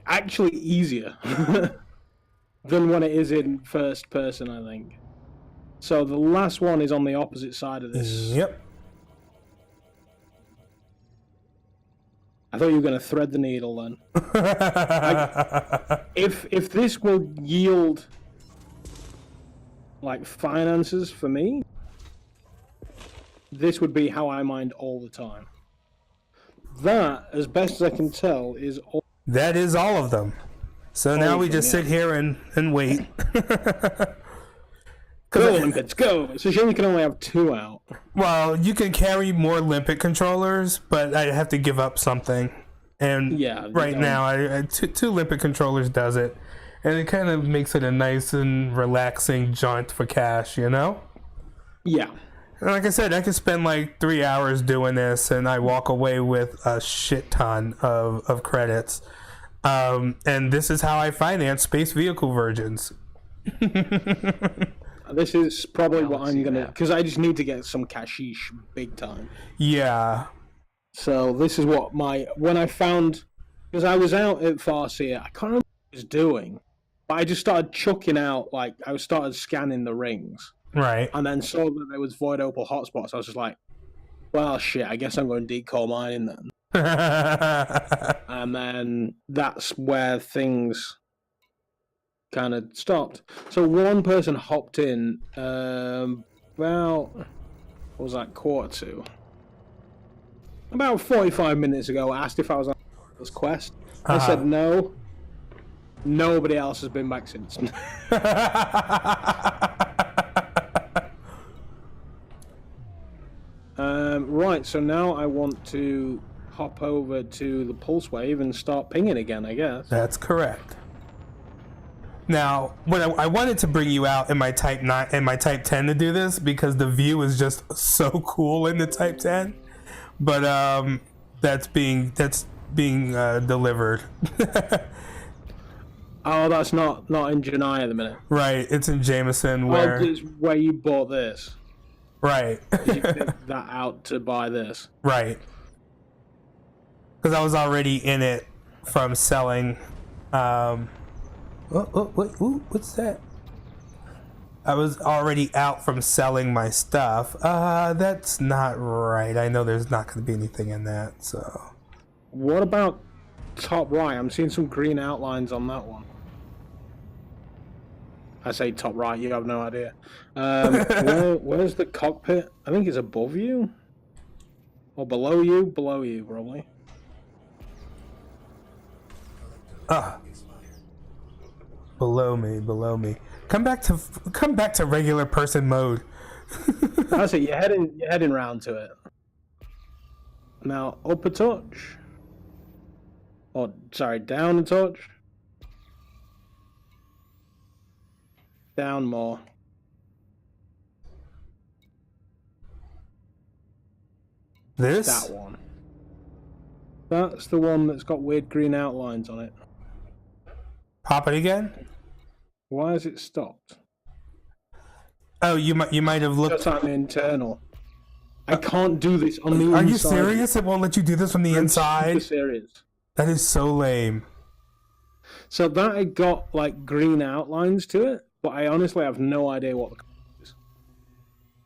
actually easier than when it is in first person, I think. So the last one is on the opposite side of this. Yep. I thought you were going to thread the needle then. If this will yield like finances for me, this would be how I mined all the time. that, as best as I can tell, is all. That is all of them. So now of we them, just yeah. sit here and wait. Go, Limpets, go! It's a shame you can only have 2 out. Well, you can carry more limpet controllers, but I have to give up something. And Yeah, you right don't. now, two limpet controllers does it. And it kind of makes it a nice and relaxing jaunt for cash, you know? Yeah. And like I said, I could spend like 3 hours doing this, and I walk away with a shit ton of credits. And this is how I finance space vehicle virgins. This is probably what Galaxy I'm gonna, map. because I just need to get some cashish big time. Yeah. So this is what when I found, because I was out at Farseer, I can't remember what I was doing, but I just started chucking out, like, I started scanning the rings, Right. and then saw that there was Void Opal hotspots. I was just like, well, shit, I guess I'm going decoal mining then. And then that's where things kind of stopped. So one person hopped in about, what was that, 1:45? About 45 minutes ago, asked if I was on this quest. I said no. Nobody else has been back since. Right, so now I want to hop over to the pulse wave and start pinging again, I guess. That's correct. Now, when I wanted to bring you out in my Type 9 and my Type 10 to do this because the view is just so cool in the Type 10, but that's being delivered. Oh, that's not in Janai at the minute. Right, it's in Jameson Oh, where it's where you bought this. right, You picked that out to buy this. right, because I was already in it from selling. What's that? I was already out from selling my stuff. That's not right. I know there's not going to be anything in that. So, What about top right? I'm seeing some green outlines on that one. I say top right, you have no idea. Where's the cockpit? I think it's above you. Or below you? Below you, probably. below me. Come back to regular person mode. That's it. You're heading round to it. Now up a touch. Or sorry, down a touch. Down more. This? That one. That's the one that's got weird green outlines on it. Pop it again? Why has it stopped? Oh, you might have looked. Just on the internal. I can't do this on the inside. Are you serious? It won't let you do this from the I'm inside? super serious. That is so lame. So that had got like green outlines to it, but I honestly have no idea what the is.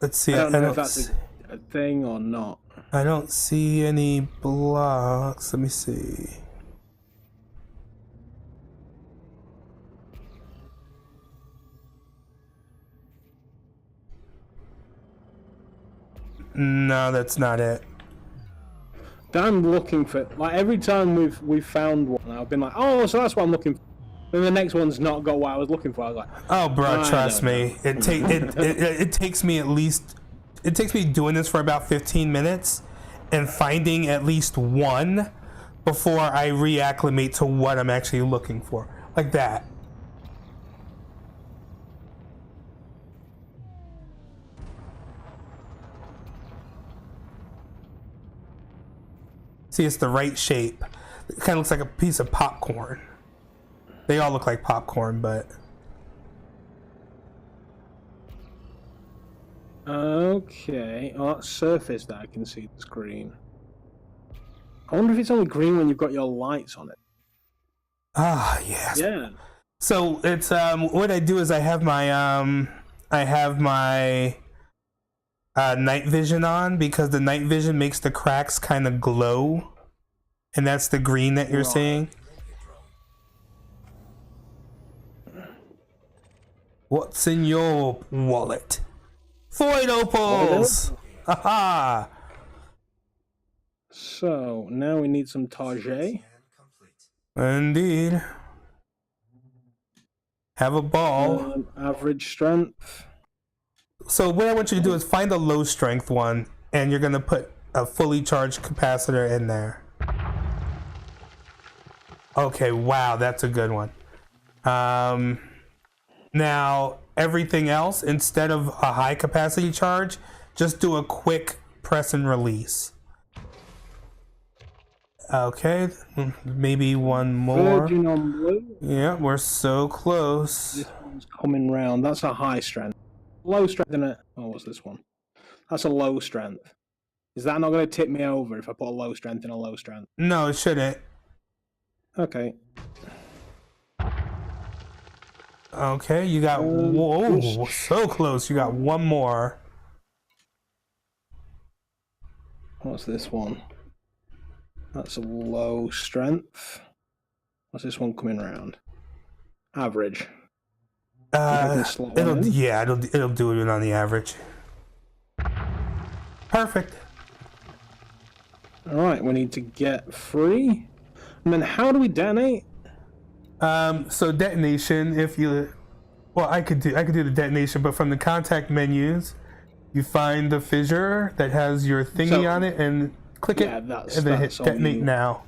Let's see. I don't know if that's a thing or not. I don't see any blocks. Let me see. No, that's not it. I'm looking for, like, every time we've found one, I've been like, oh, so that's what I'm looking for. And the next one's not got what I was looking for. I was like, Oh, bro, I trust don't me. It takes me at least. It takes me doing this for about 15 minutes and finding at least one before I reacclimate to what I'm actually looking for. Like that. See, it's the right shape. It kind of looks like a piece of popcorn. They all look like popcorn, but... okay. Oh, that's surface that I can see that's green. I wonder if it's only green when you've got your lights on it. Ah, yes. Yeah. So it's what I do is I have my night vision on because the night vision makes the cracks kind of glow, and that's the green that you're Right. seeing. What's in your wallet? Void Opals. Haha. So now we need some Target. Scan complete. Indeed. Have a ball. Average strength. So what I want you to do is find a low strength one, and you're gonna put a fully charged capacitor in there. Okay, wow, that's a good one. Now everything else, instead of a high capacity charge, just do a quick press and release. Okay, maybe one more. Virgin on blue. Yeah, we're so close. This one's coming round. That's a high strength. Low strength in it. Oh, what's this one? That's a low strength. Is that not going to tip me over if I put a low strength in a low strength? No, it shouldn't. Okay. Okay, you got whoa, so close. You got one more. What's this one? That's a low strength. What's this one coming around? Average. It'll do it on the average. Perfect. All right, we need to get free. And then how do we detonate? So detonation, I could do the detonation, but from the contact menus, you find the fissure that has your thingy on it and click it, and then hit detonate now.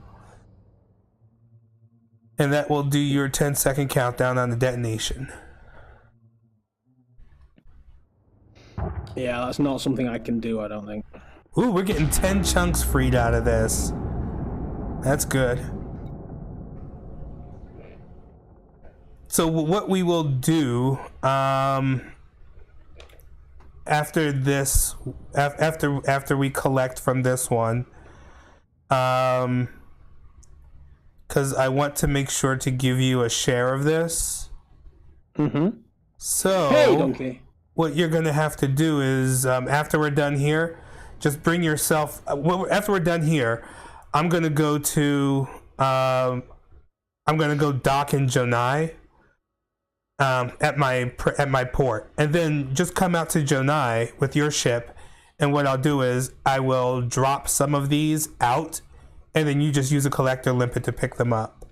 And that will do your 10-second countdown on the detonation. Yeah, that's not something I can do, I don't think. Ooh, we're getting 10 chunks freed out of this. That's good. So what we will do after this, after we collect from this one, because I want to make sure to give you a share of this. Mm-hmm. So Hey, donkey. what you're gonna have to do is after we're done here, just bring yourself. After we're done here, I'm gonna go to dock in Jonai. At my port, and then just come out to Jonai with your ship, and what I'll do is I will drop some of these out, and then you just use a collector limpet to pick them up.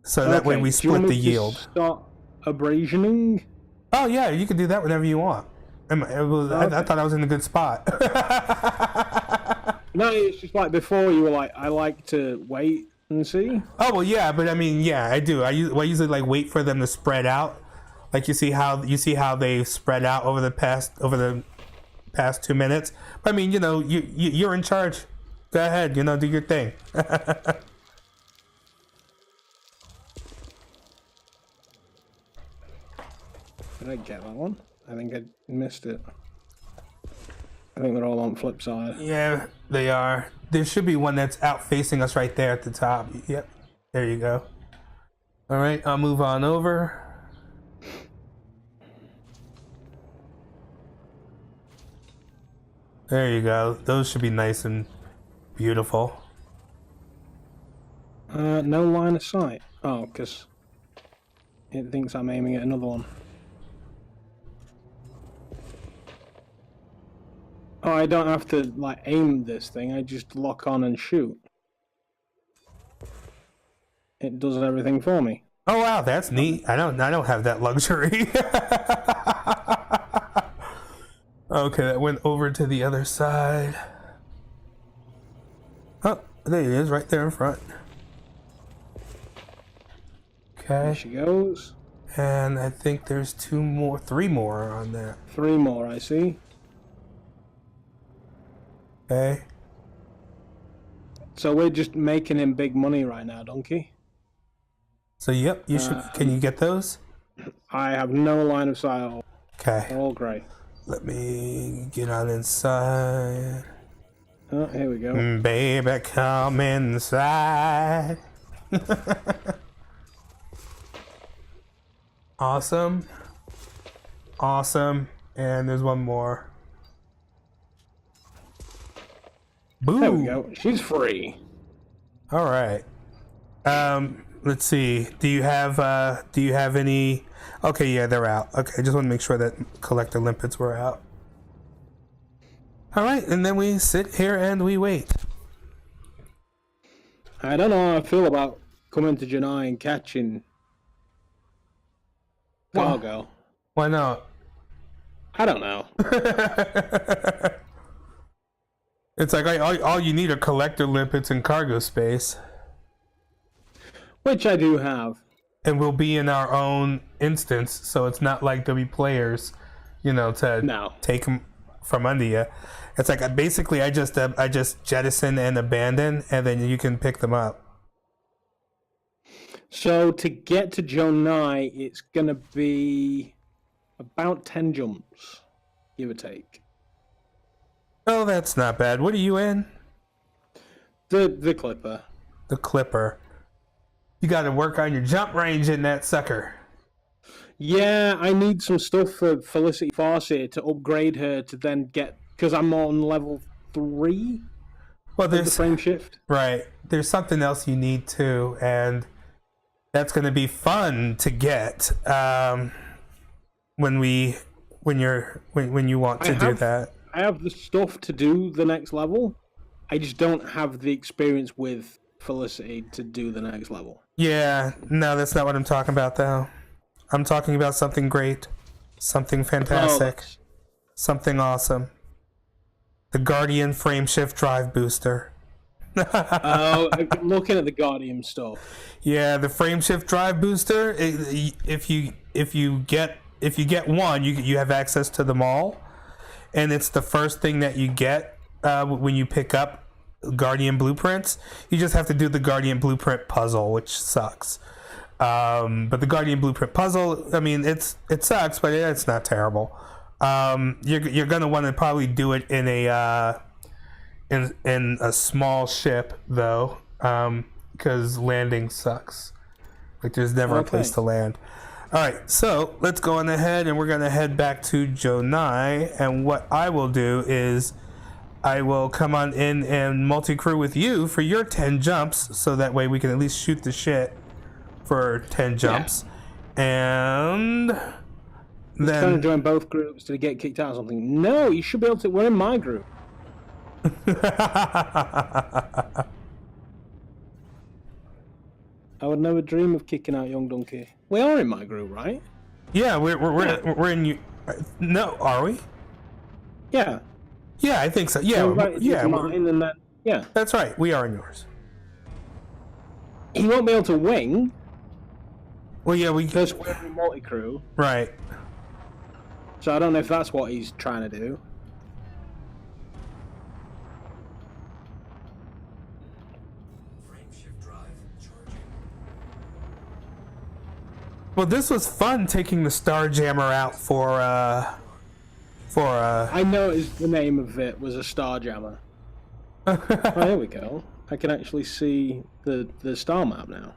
So that way we split the yield. Start abrasioning? Oh yeah, you can do that whenever you want. I thought I was in a good spot. No, it's just like before you were like, I like to wait and see. Oh well, yeah, but I mean, yeah, I do. I usually like wait for them to spread out. Like you see how they spread out over the past 2 minutes. But I mean, you're in charge. Go ahead, do your thing. Did I get that one? I think I missed it. I think they're all on flip side. Yeah, they are. There should be one that's out facing us right there at the top. Yep. There you go. All right, I'll move on over. There you go. Those should be nice and beautiful. No line of sight. Oh, because it thinks I'm aiming at another one. Oh, I don't have to like aim this thing. I just lock on and shoot. It does everything for me. Oh wow, that's neat. I don't have that luxury. Okay, that went over to the other side. Oh, there it is, right there in front. There Okay, she goes. and I think there's 3 more on that. 3 more, I see. Okay. So we're just making him big money right now, donkey. So yep, you should. Can you get those? I have no line of sight at all. Okay. All grey. Let me get on inside. Oh, here we go. Baby, come inside. Awesome. Awesome. And there's one more. Boom. There we go. She's free. All right. Let's see. Do you have any? Okay, yeah, they're out. Okay, I just want to make sure that collector limpets were out. All right, and then we sit here and we wait. I don't know how I feel about coming to Janai and catching cargo. Why not? I don't know. It's like all you need are collector limpets and cargo space. Which I do have. And we'll be in our own instance, so it's not like there'll be players, to take them from under you. It's like basically I just jettison and abandon, and then you can pick them up. So to get to Jonai, it's gonna be about 10 jumps, give or take. Oh, that's not bad. What are you in? The Clipper. The Clipper. You got to work on your jump range in that sucker. Yeah, I need some stuff for Felicity Farsi to upgrade her to then get, because I'm on level 3 well, of the frame shift. Right. There's something else you need too, and that's going to be fun to get when you want to do that. I have the stuff to do the next level. I just don't have the experience with Felicity to do the next level. Yeah, no, that's not what I'm talking about, though. I'm talking about something great, something fantastic, something awesome. The Guardian frame shift drive booster. Oh, I'm looking at the Guardian stuff. Yeah, the frame shift drive booster. If you get one, you have access to them all, and it's the first thing that you get when you pick up Guardian blueprints. You just have to do the Guardian blueprint puzzle, which sucks. But the Guardian blueprint puzzle, I mean, it sucks, but it's not terrible. You're gonna want to probably do it in a small ship though, because landing sucks. Like there's never a place to land. All right, so let's go on ahead, and we're gonna head back to Jonai. And what I will do is I will come on in and multi-crew with you for your 10 jumps, so that way we can at least shoot the shit for 10 jumps. Yeah. And then trying to join both groups to get kicked out or something. No, you should be able to. We're in my group. I would never dream of kicking out Young Donkey. We are in my group, right? Yeah, we're in you. No, are we? Yeah. Yeah, I think so. Yeah, right, yeah. Mine and then, yeah. That's right. We are in yours. He won't be able to wing. Well, yeah, because we're in multi-crew. Right. So I don't know if that's what he's trying to do. Well, this was fun taking the Starjammer out for I noticed the name of it was a Starjammer. Oh, there we go. I can actually see the star map now.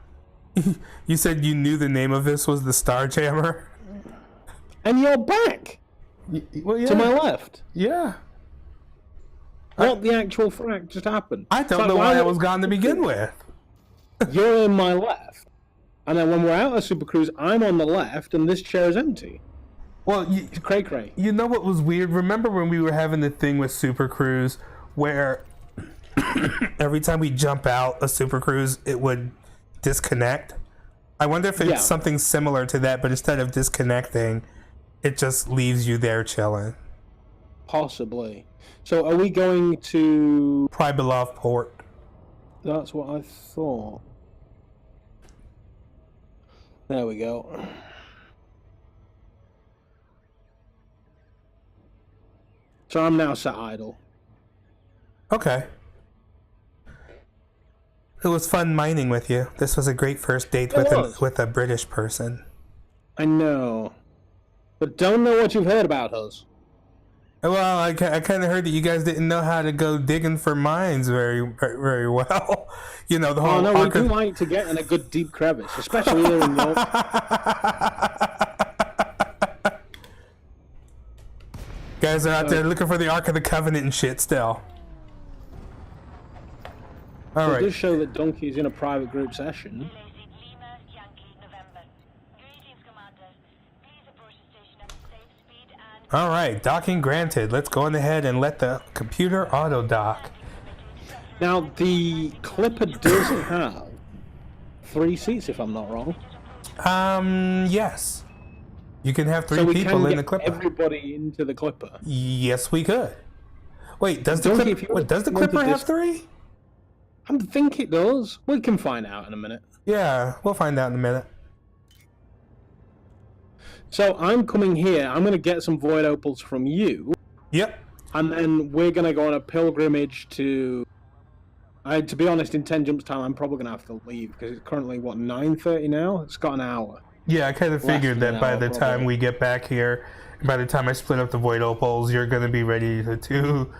You said you knew the name of this was the Starjammer? And you're back! Well, yeah. To my left. Yeah. What the actual frack just happened? I don't know why I was gone to begin with. You're in my left. And then when we're out of Super Cruise, I'm on the left, and this chair is empty. Well, it's cray-cray. You know what was weird? Remember when we were having the thing with Super Cruise where every time we jump out a Super Cruise, it would disconnect? I wonder if it's something similar to that, but instead of disconnecting, it just leaves you there chilling. Possibly. So are we going to Pribilov Port? That's what I thought. There we go. So I'm now sat idle. Okay. It was fun mining with you. This was a great first date with a British person. I know. But don't know what you've heard about us. Well, I kind of heard that you guys didn't know how to go digging for mines very well. You know, the whole... Oh, no, we do like to get in a good deep crevice, especially here in York. Guys are out there looking for the Ark of the Covenant and shit still. All right. It does show that Donkey's in a private group session. All right, docking granted. Let's go on ahead and let the computer auto dock. Now, the Clipper does have 3 seats, if I'm not wrong. Yes. You can have 3 So we people can in get the Clipper. everybody into the Clipper. Yes, we could. Wait, does the Donkey, Clipper, if you does the wanted Clipper have this- 3? I think it does. We can find out in a minute. Yeah, we'll find out in a minute. So I'm coming here. I'm going to get some Void Opals from you. Yep. And then we're going to go on a pilgrimage to... to be honest, in 10 jumps time, I'm probably going to have to leave. Because it's currently, 9:30 now? It's got an hour. Yeah, I kind of figured than that an by hour, the time probably. we get back here, by the time I split up the Void Opals, you're going to be ready to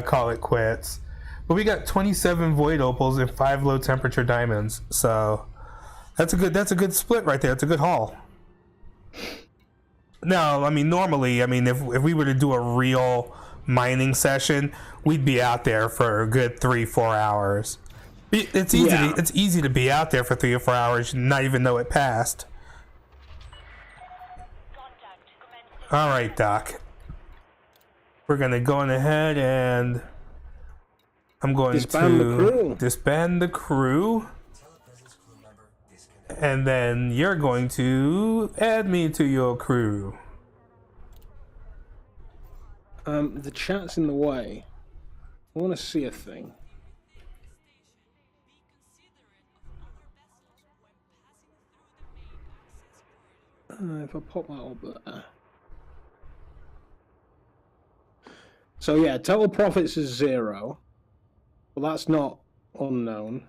call it quits. But we got 27 Void Opals and 5 low temperature diamonds. So that's a good split right there. It's a good haul. No, I mean, normally, if we were to do a real mining session, we'd be out there for a good 3-4 hours. It's easy. Yeah. It's easy to be out there for 3 or 4 hours, and not even know it passed. All right, Doc. We're gonna go on ahead and I'm going Disband to the crew. disband the crew. Telepresence crew member disconnected. And then you're going to add me to your crew. The chat's in the way. I want to see a thing. If I pop that up there. So yeah, total profits is 0. Well, that's not unknown.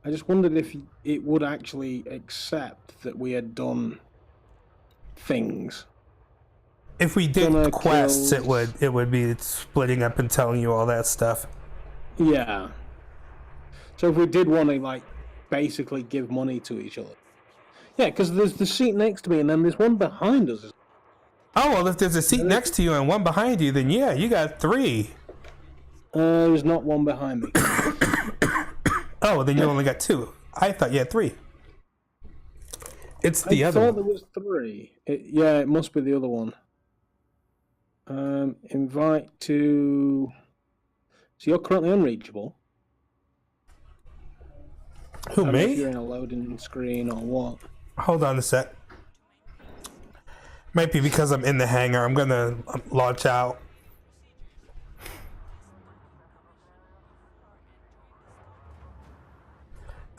I just wondered if it would actually accept that we had done things. If we did Gonna quests, kills. it would be splitting up and telling you all that stuff. Yeah. So if we did want to, like, basically give money to each other. Yeah, because there's the seat next to me and then there's one behind us. Oh, well, if there's a seat next to you and one behind you, then yeah, you got 3. There's not one behind me. Oh, then you only got 2. I thought you had 3. It's the I other thought one. there was 3. Yeah, it must be the other one. Invite to... So you're currently unreachable. Who, I don't know if me? you're in a loading screen or what. Hold on a sec. Might be because I'm in the hangar. I'm gonna launch out.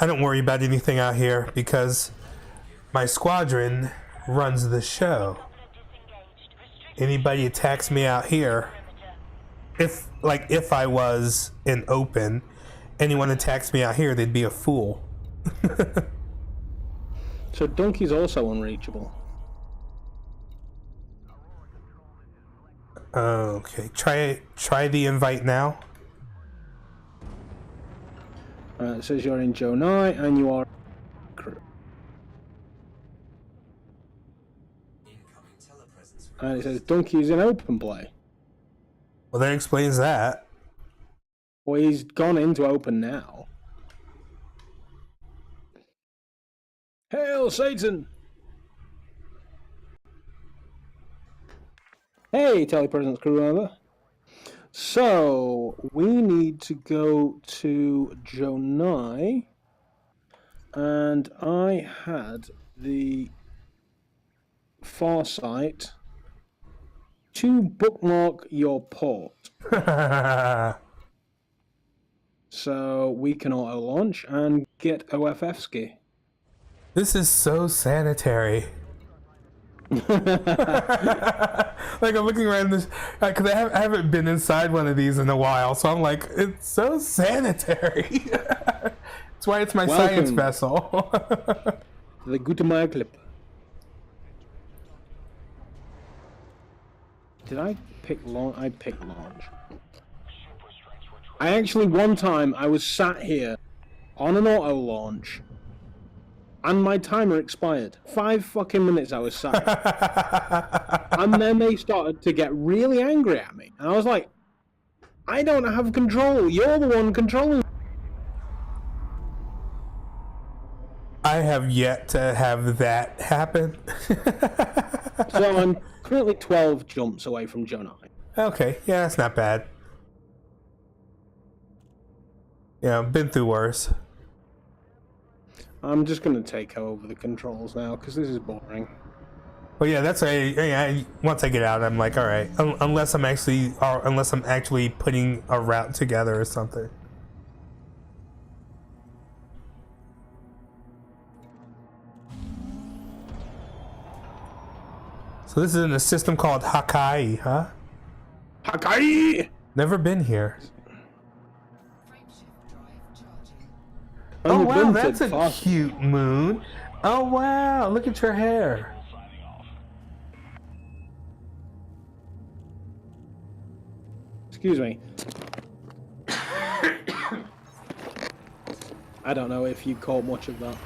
I don't worry about anything out here because my squadron runs the show. Anybody attacks me out here, if I was in open, anyone attacks me out here, they'd be a fool. So Donkey's also unreachable. Okay, try the invite now. It says you're in Jonai and you are crew. Incoming telepresence And it says Donkey's in open play. Well, that explains that. Well, he's gone into open now. Hail Satan! Hey, telepresence crew member. So, we need to go to Jonai. And I had the foresight to bookmark your port. So we can auto launch and get OFF ski. This is so sanitary. Like, I'm looking around this because I haven't been inside one of these in a while, so I'm like, it's so sanitary. That's why it's my science Welcome. vessel. The Gutenberg clip. Did I pick launch? I picked launch. I actually, one time, I was sat here on an auto launch and my timer expired. 5 fucking minutes I was sat here. And then they started to get really angry at me. And I was like, I don't have control. You're the one controlling. I have yet to have that happen. So I'm currently 12 jumps away from Jonai. Okay, yeah, that's not bad. Yeah, been through worse. I'm just gonna take over the controls now because this is boring. Well, yeah, that's once I get out, I'm like, all right, unless I'm actually putting a route together or something. So this is in a system called Hakai, huh? Hakai! Never been here. Oh Only wow, been that's to a Farsi. cute moon. Oh wow, look at your hair. Excuse me. I don't know if you caught much of that.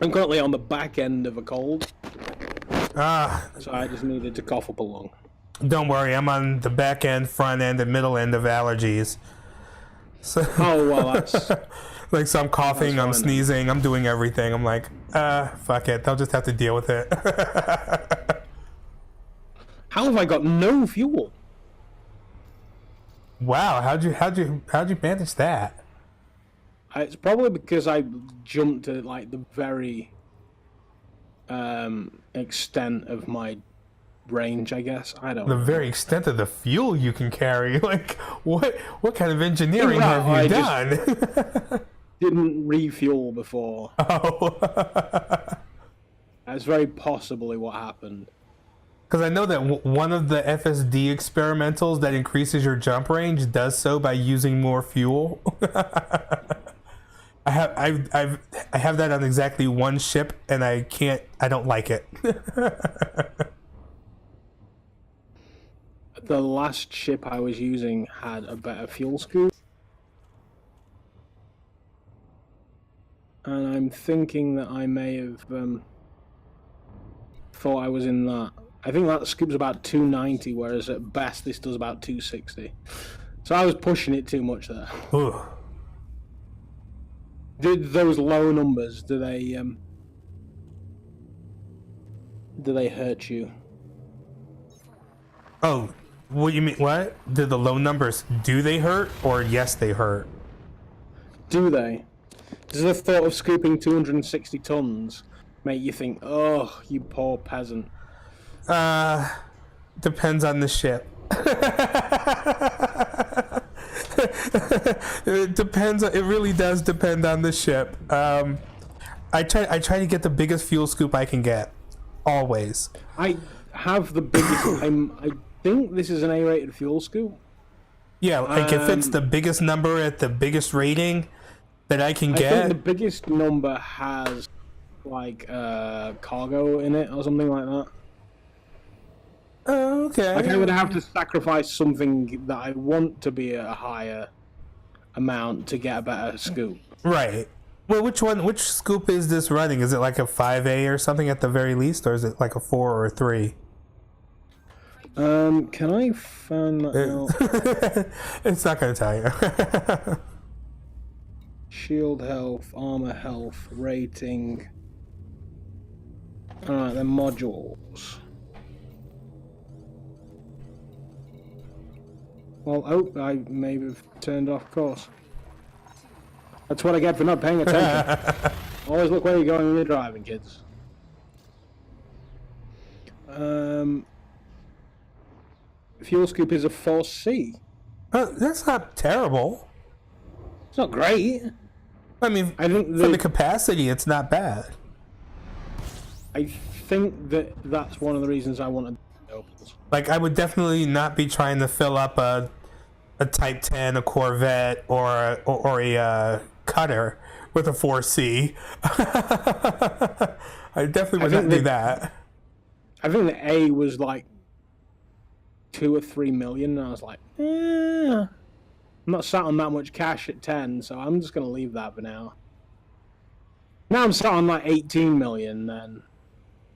I'm currently on the back end of a cold, Ah, so I just needed to cough up a lung. don't worry, I'm on the back end, front end, and middle end of allergies. So, Oh, well, that's... like, so I'm coughing, That's I'm fine, sneezing, I'm doing everything. I'm like, fuck it, they'll just have to deal with it. How have I got no fuel? Wow, how'd you manage that? It's probably because I jumped to, like, the very extent of my range, I guess. I don't The know. very extent of the fuel you can carry. Like, what kind of engineering Yeah, have you I done? Didn't refuel before. Oh. That's very possibly what happened. Because I know that one of the FSD experimentals that increases your jump range does so by using more fuel. I have that on exactly one ship, and I don't like it. The last ship I was using had a better fuel scoop. And I'm thinking that I may have thought I was in that. I think that scoop's about 290, whereas at best this does about 260. So I was pushing it too much there. Ooh. Did those low numbers, do they hurt you? Oh, what you mean? What? Did the low numbers, do they hurt, or yes, they hurt? Do they? Does the thought of scooping 260 tons make you think, oh, you poor peasant? Depends on the ship. It depends. It really does depend on the ship. I try to get the biggest fuel scoop I can get, always. I have the biggest. I think this is an A-rated fuel scoop. Yeah, like if it's the biggest number at the biggest rating that I can I get. think the biggest number has like cargo in it or something like that. Oh, okay. Like I would have to sacrifice something that I want to be a higher amount to get a better scoop. Right. Well, which scoop is this running? Is it like a 5A or something at the very least, or is it like a 4 or a 3? Can I find that out? It's not gonna tell you. Shield health, armor health, rating. Alright, then modules. Well, oh, I maybe have turned off course. That's what I get for not paying attention. Always look where you're going when you're driving, kids. Fuel scoop is a 4C. That's not terrible. It's not great. I mean, I think for the capacity, it's not bad. I think that's one of the reasons I wanted Opals. Like, I would definitely not be trying to fill up a Type 10, a Corvette, or a cutter with a 4C. I definitely would not do that. I think the A was like 2 or 3 million, and I was like, I'm not sat on that much cash at 10, so I'm just going to leave that for now. Now I'm sat on like 18 million, then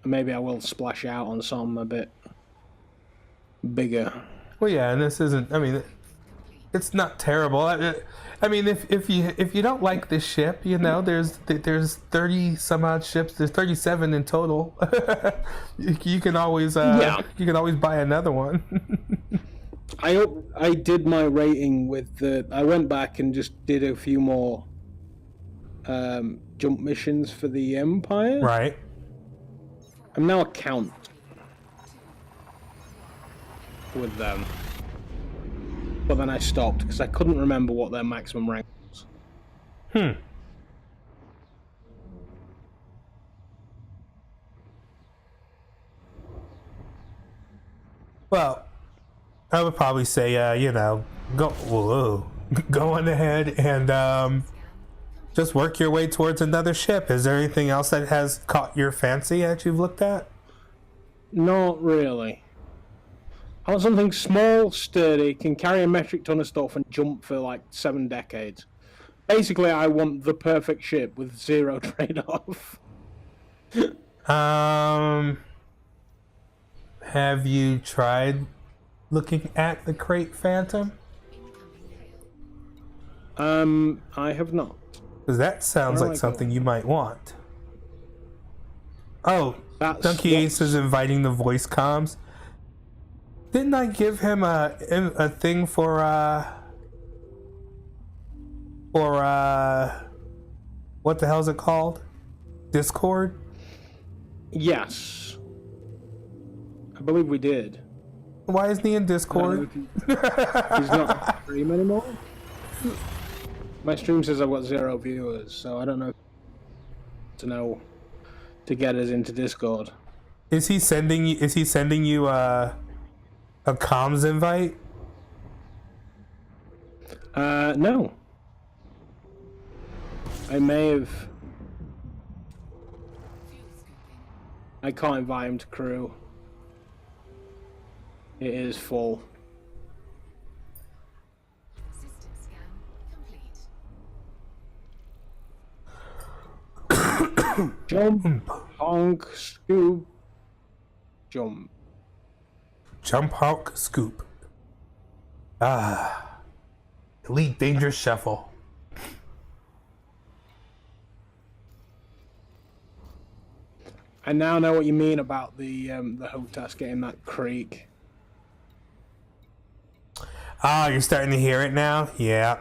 maybe I will splash out on something a bit bigger. Well, yeah, and this isn't. I mean, it's not terrible. I mean, if you don't like this ship, you know, there's 30 some odd ships. There's 37 in total. You can always you can always buy another one. I did my rating with the. I went back and just did a few more jump missions for the Empire. Right. I'm now a count with them, but then I stopped because I couldn't remember what their maximum rank was. Well, I would probably say, go on ahead and just work your way towards another ship. Is there anything else that has caught your fancy that you've looked at? Not really. I want something small, sturdy, can carry a metric ton of stuff and jump for like 7 decades. Basically, I want the perfect ship with 0 trade-off. Have you tried looking at the Crate Phantom? I have not. Because that sounds like like something you might want. Oh, That's Donkey Ace is inviting the voice comms. Didn't I give him a thing for what the hell is it called? Discord? Yes. I believe we did. Why isn't he in Discord? He's not on stream anymore. My stream says I've got 0 viewers, so I don't know to get us into Discord. Is he sending you a comms invite? No. I may have. I can't invite him to crew. It is full. System scan complete. Jump, honk, scoop, jump. Jump, honk, scoop. Ah, elite dangerous shuffle. I now know what you mean about the HOTAS getting that creak. Ah, you're starting to hear it now? Yeah.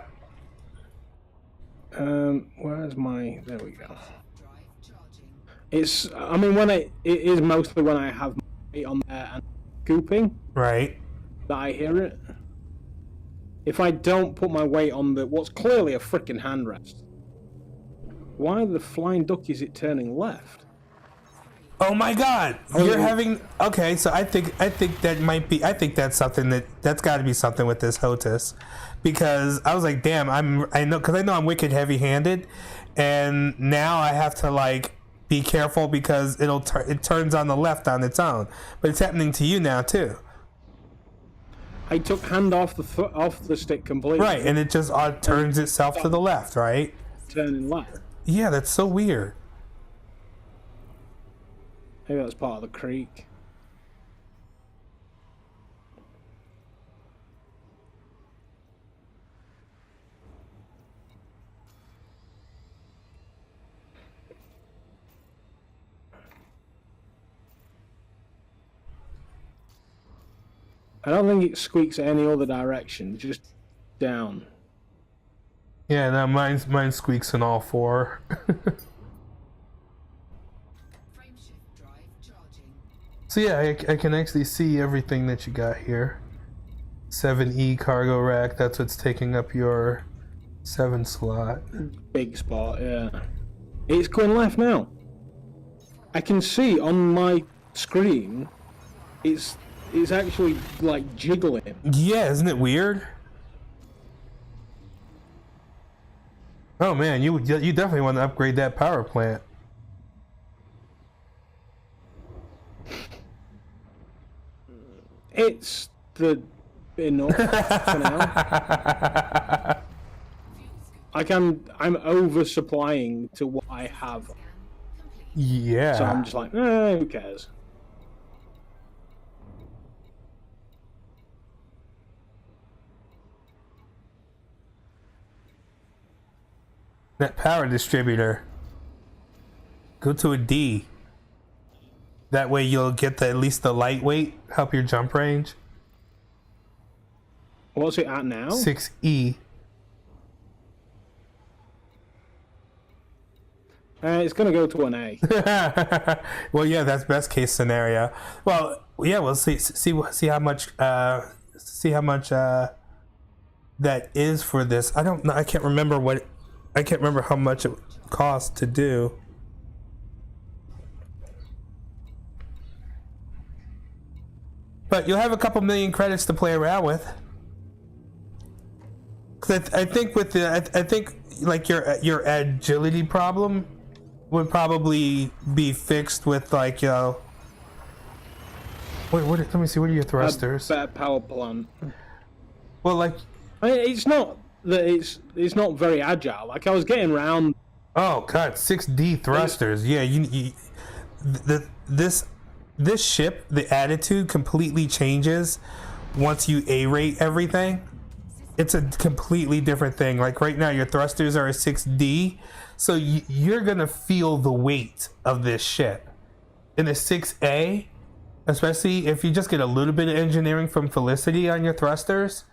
Where's my? There we go. It's. I mean, it is mostly when I have my weight on there and scooping Right. that I hear it. If I don't put my weight on what's clearly a freaking handrest, why the flying duck is it turning left? Oh my God! You're having okay. So I think that might be. I think that's something that's got to be something with this HOTAS, because I was like, damn, I know I'm wicked heavy-handed, and now I have to like be careful because it turns on the left on its own. But it's happening to you now too. I took hand off the stick completely. Right, and it just turns itself to the left, right? Turning left. Yeah, that's so weird. Maybe that's part of the creek. I don't think it squeaks any other direction, just down. Yeah, no, mine squeaks in all 4. Frameshift drive charging. So yeah, I can actually see everything that you got here. 7E cargo rack, that's what's taking up your 7 slot. Big spot, yeah. It's going left now. I can see on my screen, it's actually like jiggling. Yeah, isn't it weird? Oh man, you definitely want to upgrade that power plant. It's enough for now. I'm oversupplying to what I have. Yeah. So I'm just like, who cares? That power distributor. Go to a D. That way you'll get at least the lightweight, help your jump range. What's it at now? 6E. It's going to go to an A. Well, yeah, that's best case scenario. Well, yeah, we'll see how much that is for this. I don't know. I can't remember how much it costs to do. But you'll have a couple million credits to play around with. 'Cause I think with I think like your agility problem would probably be fixed with like wait, let me see. What are your thrusters? Better power plant. Well, like, It's not that it's not very agile. Like I was getting round. oh god, 6D thrusters. Yeah, this ship, the attitude completely changes once you A-rate everything. It's a completely different thing. Like right now, your thrusters are a 6D, so you're gonna feel the weight of this ship. In a 6A, especially if you just get a little bit of engineering from Felicity on your thrusters,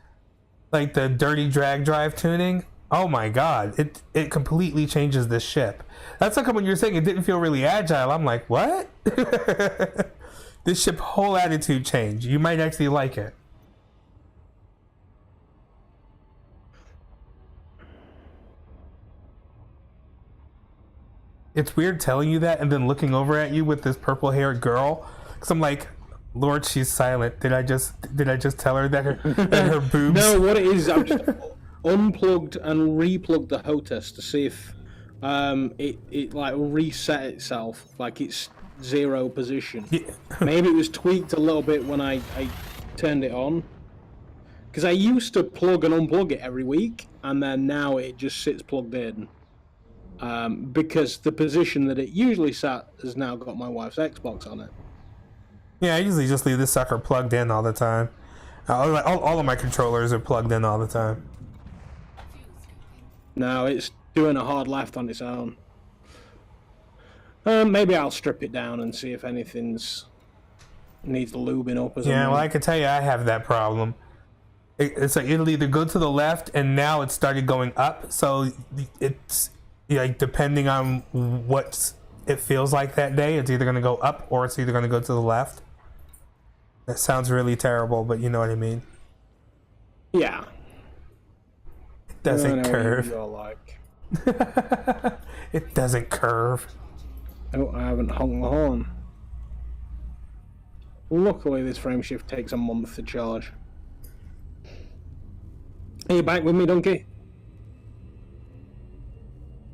like the dirty drag drive tuning, oh my god, it completely changes this ship. That's like when you're saying it didn't feel really agile. I'm like, what? This ship whole attitude change. You might actually like it. It's weird telling you that and then looking over at you with this purple-haired girl, because I'm like, Lord, she's silent. Did I just tell her that her boobs? No, what it is, I've just unplugged and replugged the HOTAS to see if it like reset itself, like it's zero position. Yeah. Maybe it was tweaked a little bit when I turned it on. Because I used to plug and unplug it every week, and then now it just sits plugged in. Because the position that it usually sat has now got my wife's Xbox on it. Yeah, I usually just leave this sucker plugged in all the time. All of my controllers are plugged in all the time. Now it's doing a hard left on its own. Maybe I'll strip it down and see if anything's needs lubing up or something. Yeah, well, I can tell you I have that problem. It's like it'll either go to the left, and now it started going up. So it's like depending on what it feels like that day, it's either going to go up or it's either going to go to the left. That sounds really terrible, but you know what I mean. Yeah. It doesn't I know curve. what you're like. It doesn't curve. Oh, I haven't hung the horn. Luckily, this frame shift takes a month to charge. Are you back with me, Donkey?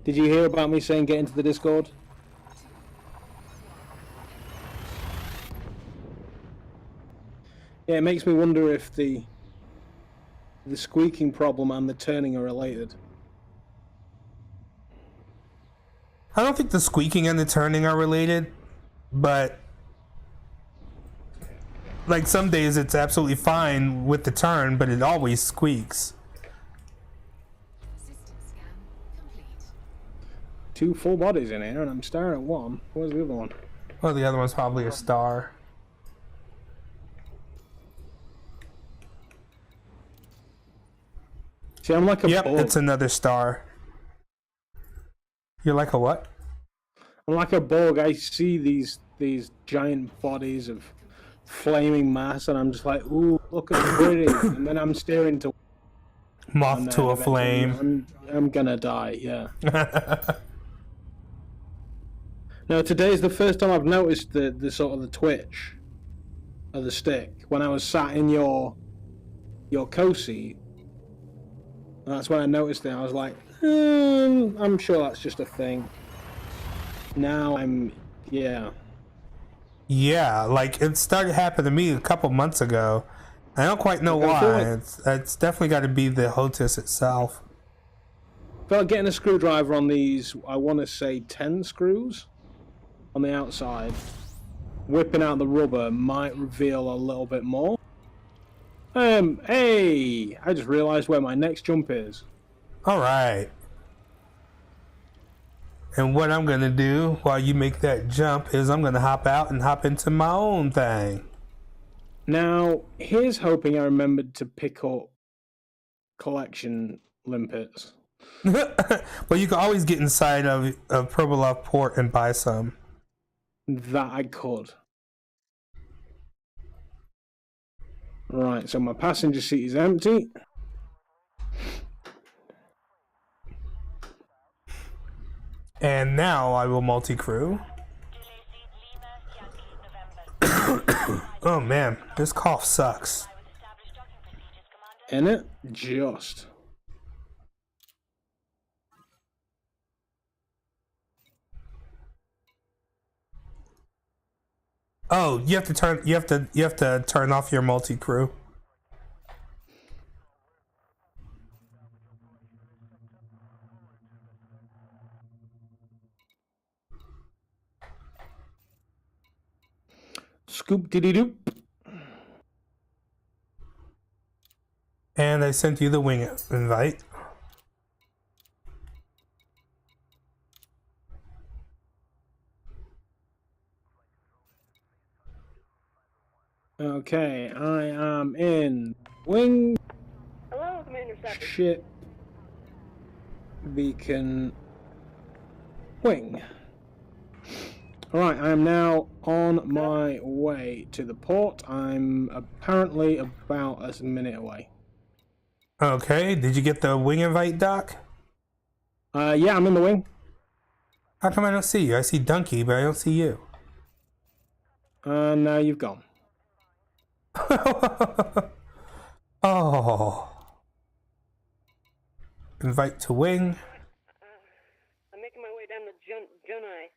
Did you hear about me saying get into the Discord? Yeah, it makes me wonder if the squeaking problem and the turning are related. I don't think the squeaking and the turning are related, but like some days it's absolutely fine with the turn, but it always squeaks. System scan complete. 2 full bodies in here, and I'm staring at one. Where's the other one? Well, the other one's probably a star. See, I'm like a Yep, bug. it's another star. You're like a what? I'm like a bug. I see these giant bodies of flaming mass, and I'm just like, ooh, look at the pretty. And then I'm staring to Moth and to then a eventually flame. I'm gonna die. Yeah. Now today's the first time I've noticed the sort of the twitch of the stick when I was sat in your co-seat. And that's when I noticed it. I was like, I'm sure that's just a thing. Now yeah. Yeah, like it started happening to me a couple months ago. I don't quite know I feel why. like- It's definitely got to be the HOTAS itself. Felt like getting a screwdriver on these, I want to say 10 screws on the outside. Whipping out the rubber might reveal a little bit more. Hey! I just realized where my next jump is. All right. And what I'm going to do while you make that jump is I'm going to hop out and hop into my own thing. Now, here's hoping I remembered to pick up collection limpets. But you can always get inside of Provolov Port and buy some. That I could. Right, so my passenger seat is empty. And now I will multi-crew. Oh man, this cough sucks. In it? Just. Oh, you have to turn off your multi-crew. Scoop diddy doop. And I sent you the wing invite. Okay, I am in wing Hello, Commander Separate. ship beacon wing. Alright, I am now on my way to the port. I'm apparently about a minute away. Okay, did you get the wing invite, Doc? Yeah, I'm in the wing. How come I don't see you? I see Donkey, but I don't see you. Now you've gone. Oh. Invite to wing. I'm making my way down to Junai.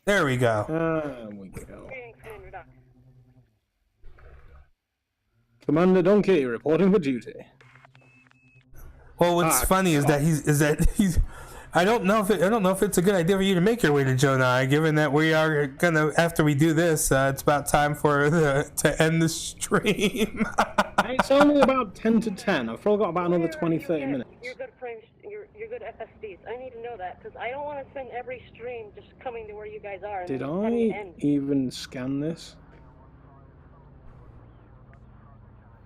There we go. There we go. Greetings, Commander Doc. Commander Donkey reporting for duty. Well, what's funny is that he's. I don't know if it's a good idea for you to make your way to Jonai, given that we are gonna, after we do this, it's about time to end the stream. It's only about 10 to 10. I've probably got about another 20, 30 minutes. You're good frames. You're good FSDs. I need to know that because I don't want to spend every stream just coming to where you guys are. And Did just having to I end. even scan this?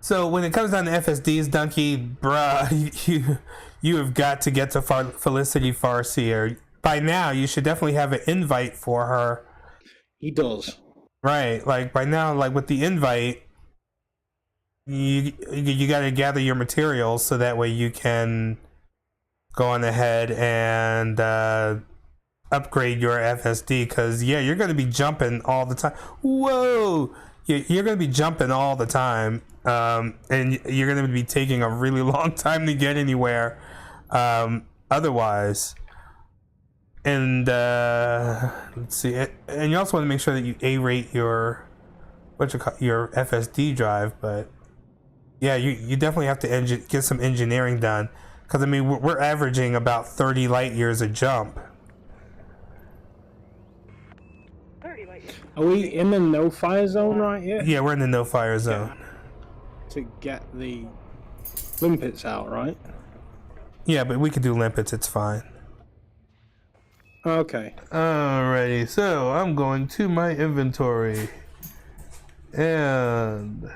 So when it comes down to FSDs, Donkey, bruh, you have got to get to Felicity Farseer. By now, you should definitely have an invite for her. He does. Right, like by now, like with the invite, you got to gather your materials so that way you can go on ahead and upgrade your FSD. Because yeah, you're going to be jumping all the time. Whoa, you're going to be jumping all the time. And you're going to be taking a really long time to get anywhere otherwise. And let's see, and you also want to make sure that you A-rate your your FSD drive. But yeah, you definitely have to get some engineering done, because I mean we're averaging about 30 light years a jump. 30 light years. Are we in the no-fire zone right here? Yeah, we're in the no-fire zone. To get the limpets out, right? Yeah, but we could do limpets, it's fine. Okay. Alrighty, so I'm going to my inventory. And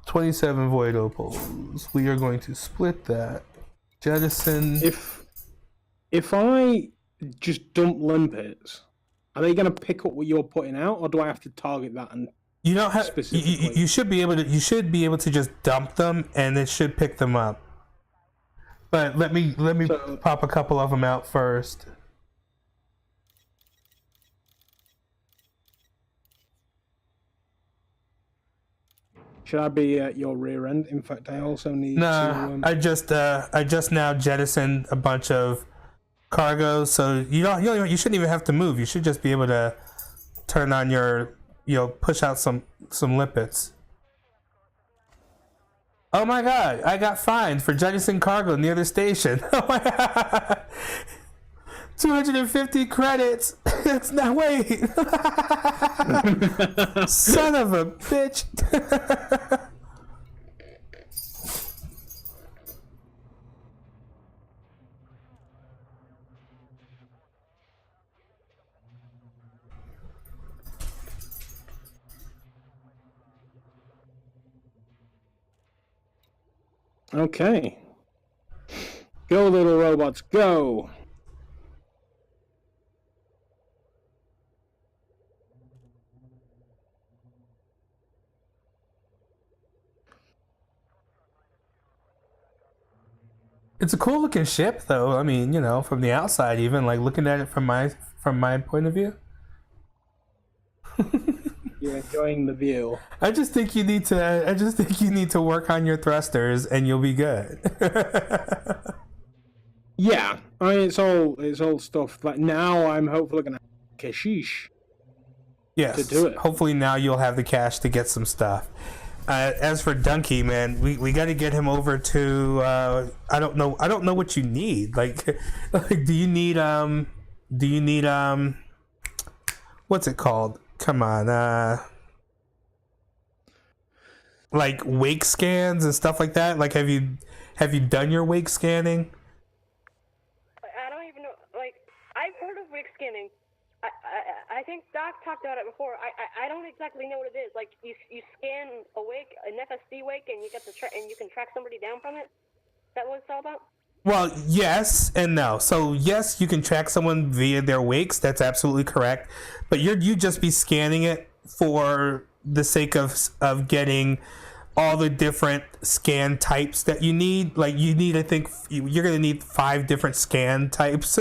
27 Void Opals. We are going to split that. Jettison. If I just dump limpets, are they going to pick up what you're putting out, or do I have to target that and You don't have. specifically? You should be able to. You should be able to just dump them, and it should pick them up. But let me pop a couple of them out first. Should I be at your rear end? In fact, I also need No, to. I just now jettisoned a bunch of cargo, so you shouldn't even have to move. You should just be able to turn on your, push out some limpets. Oh my god, I got fined for jettisoning cargo near the station. Oh my god. 250 credits. It's not, wait. Son of a bitch. Okay. Go, little robots, go! It's a cool looking ship, though. I mean, you know, from the outside, even like looking at it from my point of view. You're enjoying the view. I just think you need to work on your thrusters, and you'll be good. Yeah, I mean, it's all stuff. Like now, I'm hopefully gonna have kashish. Yes. To do it. Hopefully now you'll have the cash to get some stuff. As for Donkey, man, we got to get him over to. I don't know what you need. Like do you need what's it called? Come on, like wake scans and stuff like that. Like have you done your wake scanning? I don't even know. Like, I've heard of wake scanning. I think Doc talked about it before. I don't exactly know what it is. Like, you scan a wake, an FSD wake, and you get and you can track somebody down from it. Is that what it's all about? Well, yes and no. So yes, you can track someone via their wakes. That's absolutely correct. But you just be scanning it for the sake of getting all the different scan types that you need. Like you need, I think you're gonna need 5 different scan types.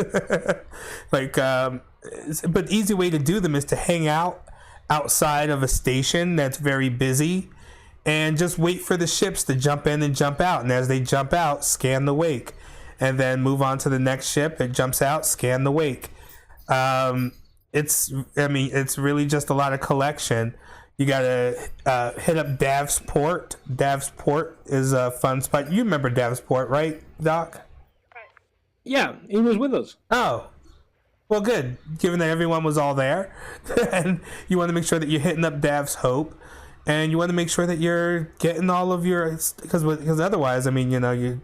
Like, but the easy way to do them is to hang out outside of a station that's very busy and just wait for the ships to jump in and jump out. And as they jump out, scan the wake, and then move on to the next ship. It jumps out, scan the wake. It's really just a lot of collection. You gotta hit up Dav's Port. Dav's Port is a fun spot. You remember Dav's Port, right, Doc? Yeah, he was with us. Oh, well, good. Given that everyone was all there, and you want to make sure that you're hitting up Dav's Hope, and you want to make sure that you're getting all of your, because otherwise, I mean, you know, you're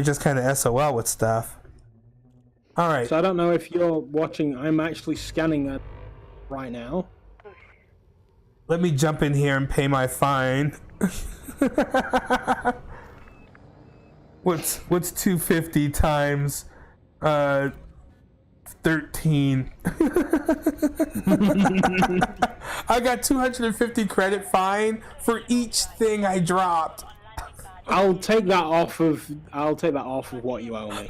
just kind of SOL with stuff. All right. So I don't know if you're watching. I'm actually scanning that right now. Let me jump in here and pay my fine. What's 250 times 13? I got 250 credit fine for each thing I dropped. I'll take that off of what you owe me.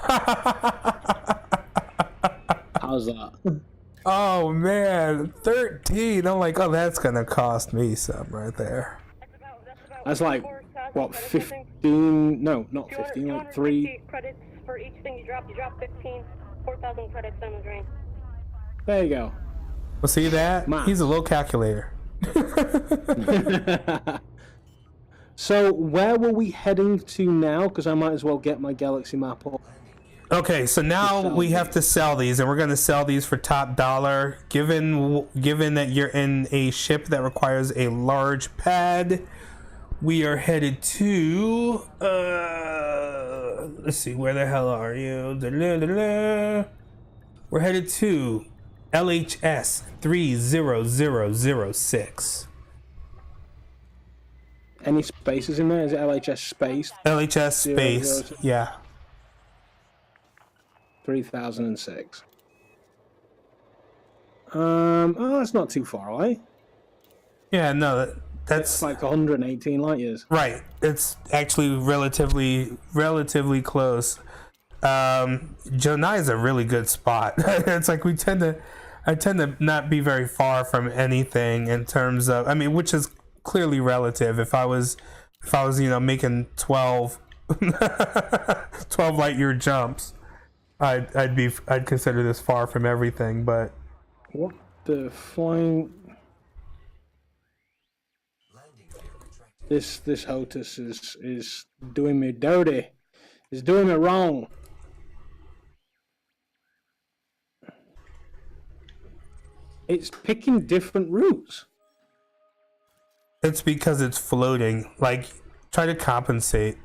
How's that? Oh man, 13. I'm like, oh, that's gonna cost me some right there. That's like what, 15? No, not 15. Like 3. credits for each thing you drop. You drop 15, 4,000 credits down the drain. There you go. Well, see that? Math. He's a low calculator. So where were we heading to now? Because I might as well get my galaxy map up. Okay, so now we have to sell these, and we're going to sell these for top dollar. Given that you're in a ship that requires a large pad, we are headed to. Let's see, where the hell are you? We're headed to LHS 30006. Any spaces in there? Is it LHS space? LHS space, 006? yeah. 3006. Oh, that's not too far away. Yeah, no, that's It's like 118 light years. right. It's actually relatively close. Jonai is a really good spot. It's like I tend to not be very far from anything in terms of, I mean, which is clearly relative. If I was, making 12 light year jumps, I'd consider this far from everything, but What the flying? This HOTUS is doing me dirty. It's doing me wrong. It's picking different routes. it's because it's floating. Like, try to compensate.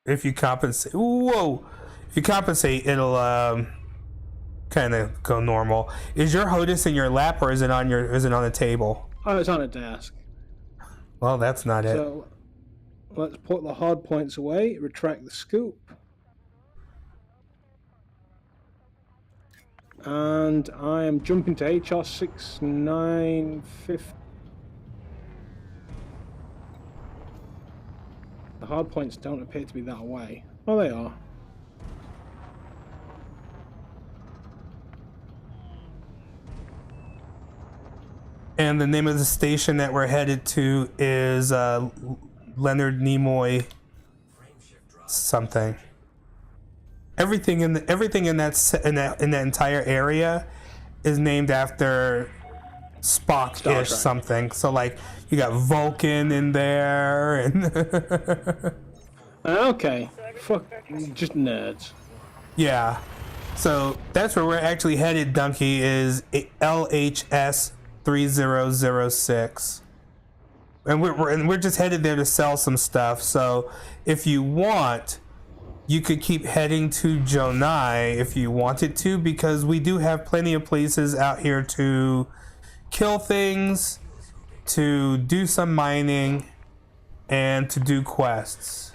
If you compensate, it'll kind of go normal. Is your HOTUS in your lap, or is it on the table? Oh, it's on a desk. Well, that's not it. So, Let's put the hard points away. Retract the scoop. And I am jumping to HR 6950. The hard points don't appear to be that way. Oh, they are. And the name of the station that we're headed to is Leonard Nimoy something. Everything in that entire area is named after Spock-ish something. So like you got Vulcan in there and Okay. Fuck, just nerds. yeah. So that's where we're actually headed, Donkey, is LHS 3006. And we're just headed there to sell some stuff. So if you want, you could keep heading to Jonai if you wanted to, because we do have plenty of places out here to kill things, to do some mining, and to do quests.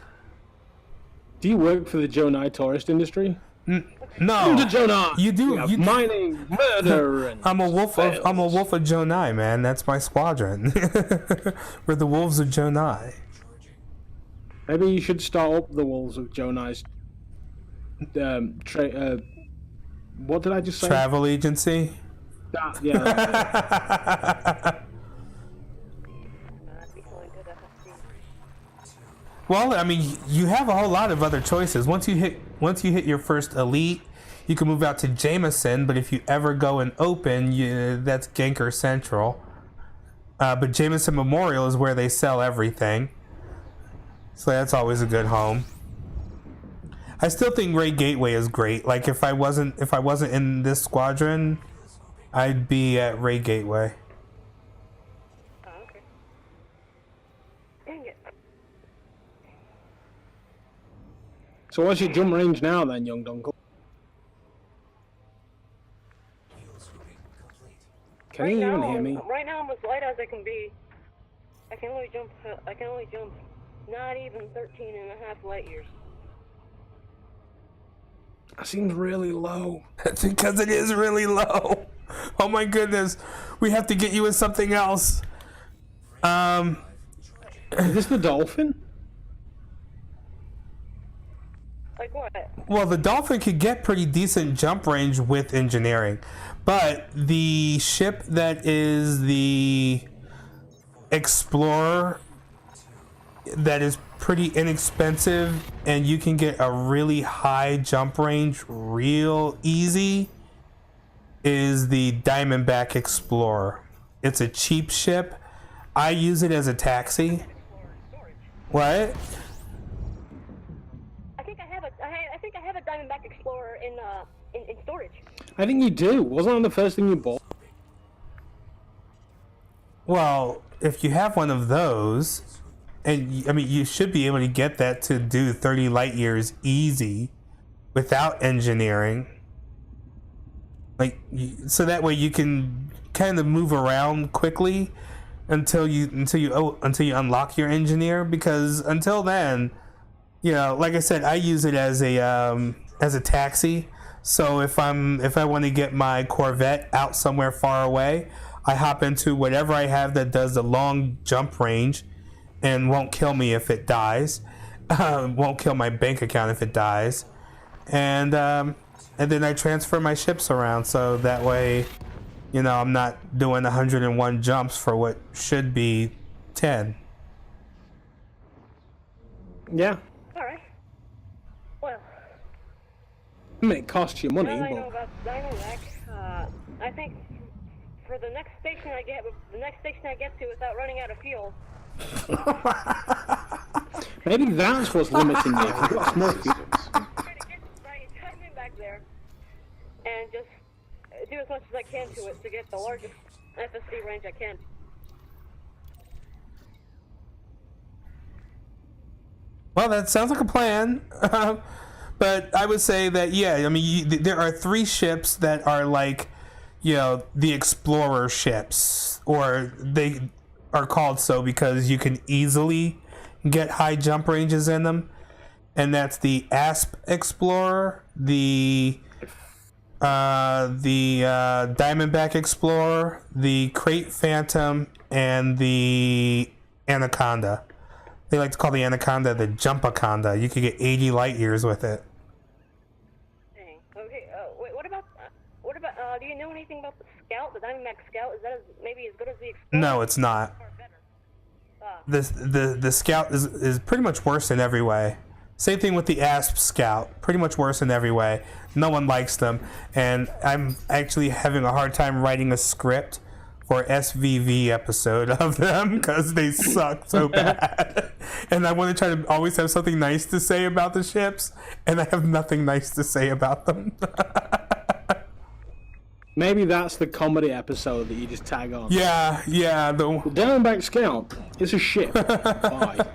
Do you work for the Jonai tourist industry? No, Come to Jonai. you do. We have You, mining, murder, and I'm a wolf. fails. I'm a wolf of Jonai, man. That's my squadron. We're the wolves of Jonai. Maybe you should start up the Wolves of Jonai's. What did I just say? Travel agency. That, yeah. That's it. I'd be going to the FSC. Well, I mean, you have a whole lot of other choices. Once you hit your first elite, you can move out to Jameson. But if you ever go in open, that's Ganker Central. But Jameson Memorial is where they sell everything, so that's always a good home. I still think Ray Gateway is great. Like if I wasn't in this squadron, I'd be at Ray Gateway. Oh, okay. Dang it. So what's your jump range now then, young Dunkel? Fuel scooping complete. Can you even hear me? Right now I'm as light as I can be. I can only jump not even 13 and a half light years. That seems really low. That's because it is really low. Oh my goodness, we have to get you in something else. Is this the Dolphin? Like what? Well, the Dolphin could get pretty decent jump range with engineering, but the ship that is the Explorer, that is pretty inexpensive and you can get a really high jump range real easy, is the Diamondback Explorer. It's a cheap ship. I use it as a taxi. What? I think I have a Diamondback Explorer in storage. I think you do. Wasn't that the first thing you bought? Well, if you have one of those, and I mean, you should be able to get that to do 30 light years easy without engineering. Like, so that way you can kind of move around quickly until you unlock your engineer. Because until then, you know, like I said, I use it as a taxi. So if I want to get my Corvette out somewhere far away, I hop into whatever I have that does the long jump range and won't kill me if it dies. Won't kill my bank account if it dies. And then I transfer my ships around, so that way, you know, I'm not doing 101 jumps for what should be 10. Yeah. Alright. Well, I mean, it costs you money, now I know but about Diamondback, I think for the next station I get to without running out of fuel. maybe that's what's limiting you. You've got small fuel. Try to get my Diamondback there and just do as much as I can to it to get the largest FSD range I can. Well, that sounds like a plan. But I would say that, yeah, I mean, there are 3 ships that are like, you know, the Explorer ships, or they are called so because you can easily get high jump ranges in them, and that's the Asp Explorer, the Diamondback Explorer, the Crate Phantom, and the Anaconda. They like to call the Anaconda the Jumpaconda. You could get 80 light years with it. Dang. Okay. Wait. What about? Do you know anything about the Scout, the Diamondback Scout? Is that maybe as good as the Explorer? No, it's not. Or better? The Scout is pretty much worse in every way. Same thing with the Asp Scout. Pretty much worse in every way. No one likes them, and I'm actually having a hard time writing a script for SVV episode of them because they suck so bad. And I want to try to always have something nice to say about the ships, and I have nothing nice to say about them. Maybe that's the comedy episode that you just tag on. Yeah. The Diamondback Scout. It's a ship. Bye.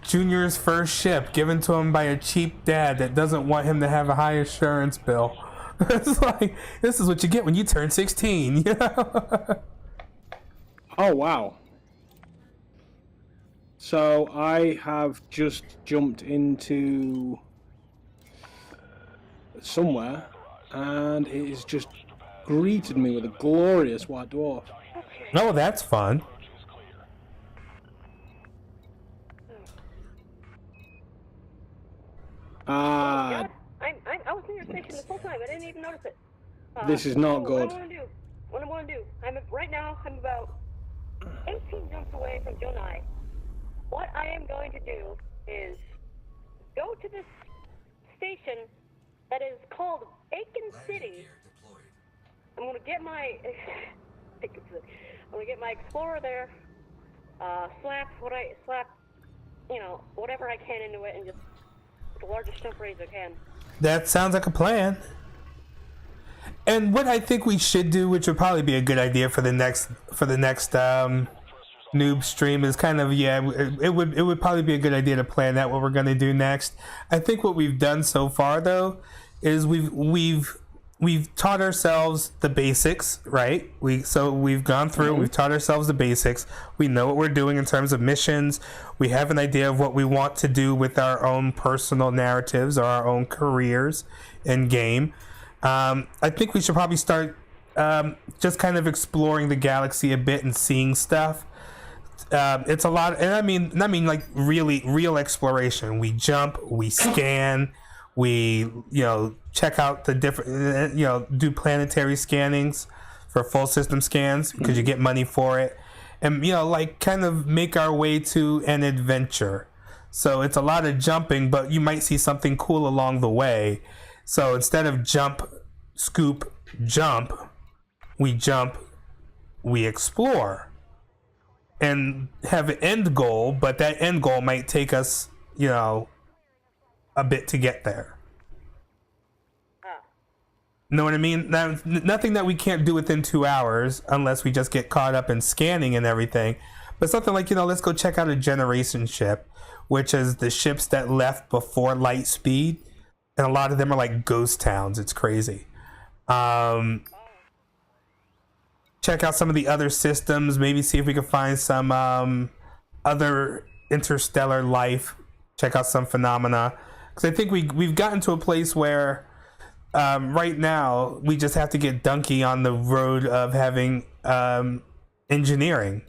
Junior's first ship given to him by a cheap dad that doesn't want him to have a high insurance bill. It's like, this is what you get when you turn 16, you know? Oh, wow. So I have just jumped into somewhere, and it has just greeted me with a glorious white dwarf. Oh, that's fun. Ah, I was in your station this whole time. I didn't even notice it. this is not so good. What I'm gonna do? Right now. I'm about 18 jumps away from Jonai. What I am going to do is go to this station that is called Aiken City. I'm gonna get my Aiken City. I'm gonna get my Explorer there. Slap whatever I can into it, and just the largest jump range I can. That sounds like a plan. And what I think we should do, which would probably be a good idea for the next noob stream, is kind of it would probably be a good idea to plan out what we're going to do next. I think what we've done so far though is we've taught ourselves the basics, right? We've gone through, we've taught ourselves the basics. We know what we're doing in terms of missions. We have an idea of what we want to do with our own personal narratives or our own careers in game. I think we should probably start just kind of exploring the galaxy a bit and seeing stuff. It's a lot, and I mean like really real exploration. We jump, we scan, we check out the different do planetary scannings for full system scans because you get money for it, and like kind of make our way to an adventure. So it's a lot of jumping, but you might see something cool along the way. So instead of jump, scoop, jump, we explore and have an end goal, but that end goal might take us a bit to get there. Know what I mean? Now, nothing that we can't do within 2 hours unless we just get caught up in scanning and everything. But something like, let's go check out a generation ship, which is the ships that left before light speed. And a lot of them are like ghost towns. It's crazy. Check out some of the other systems. Maybe see if we can find some other interstellar life. Check out some phenomena. Because I think we've gotten to a place where right now we just have to get Donkey on the road of having engineering.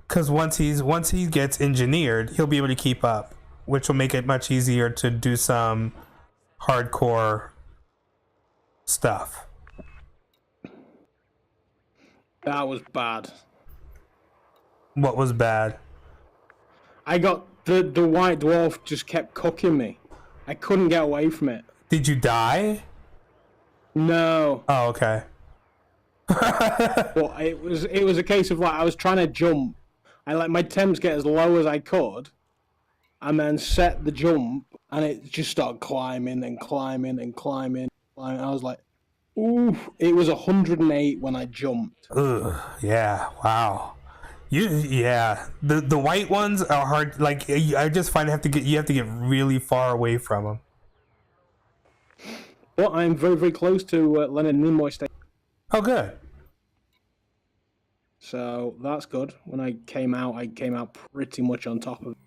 Because once he gets engineered, he'll be able to keep up, which will make it much easier to do some hardcore stuff. That was bad. What was bad? I got the white dwarf just kept cooking me. I couldn't get away from it. Did you die? No. Oh, okay. But it was a case of like I was trying to jump. I let my temps get as low as I could, and then set the jump, and it just started climbing and climbing and climbing. I was like, ooh, it was 108 when I jumped. Ugh, yeah, wow. The white ones are hard. Like I just find you have to get really far away from them. But I'm very, very close to Leonard Nimoy Station. Oh, good. So that's good. When I came out pretty much on top of it,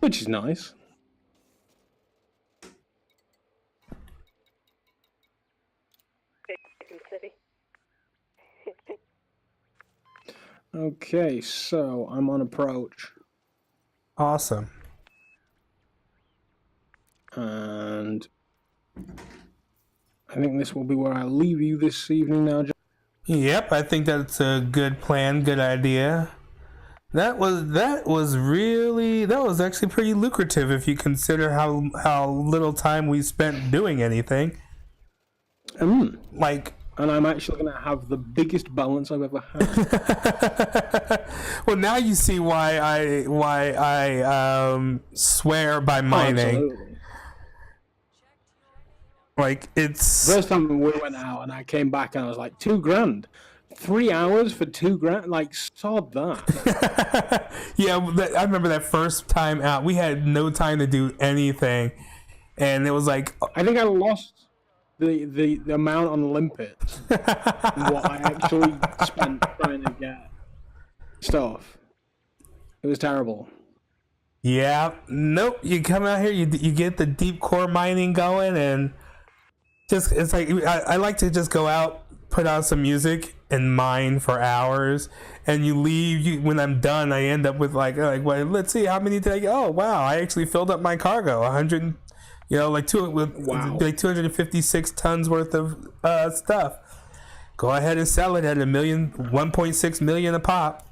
which is nice. Bacon City. Okay, so I'm on approach, Awesome. and I think this will be where I leave you this evening now, John. Yep, I think that's a good plan, good idea. That was actually pretty lucrative if you consider how little time we spent doing anything. Like, And I'm actually going to have the biggest balance I've ever had. well, now you see why I swear by mining. Absolutely. Like, it's First time we went out and I came back and I was like, $2,000. 3 hours for $2,000? Like, sod that. yeah. I remember that first time out, we had no time to do anything, and it was like, I think I lost the amount on limpets. What I actually spent trying to get stuff. It was terrible. yeah, nope. You come out here, you get the deep core mining going, and just it's like I like to just go out, put on some music, and mine for hours. And you leave. When I'm done, I end up with like well, let's see how many did I get? Oh wow, I actually filled up my cargo, 100. Like 256 tons worth of stuff. Go ahead and sell it at 1.6 million a pop.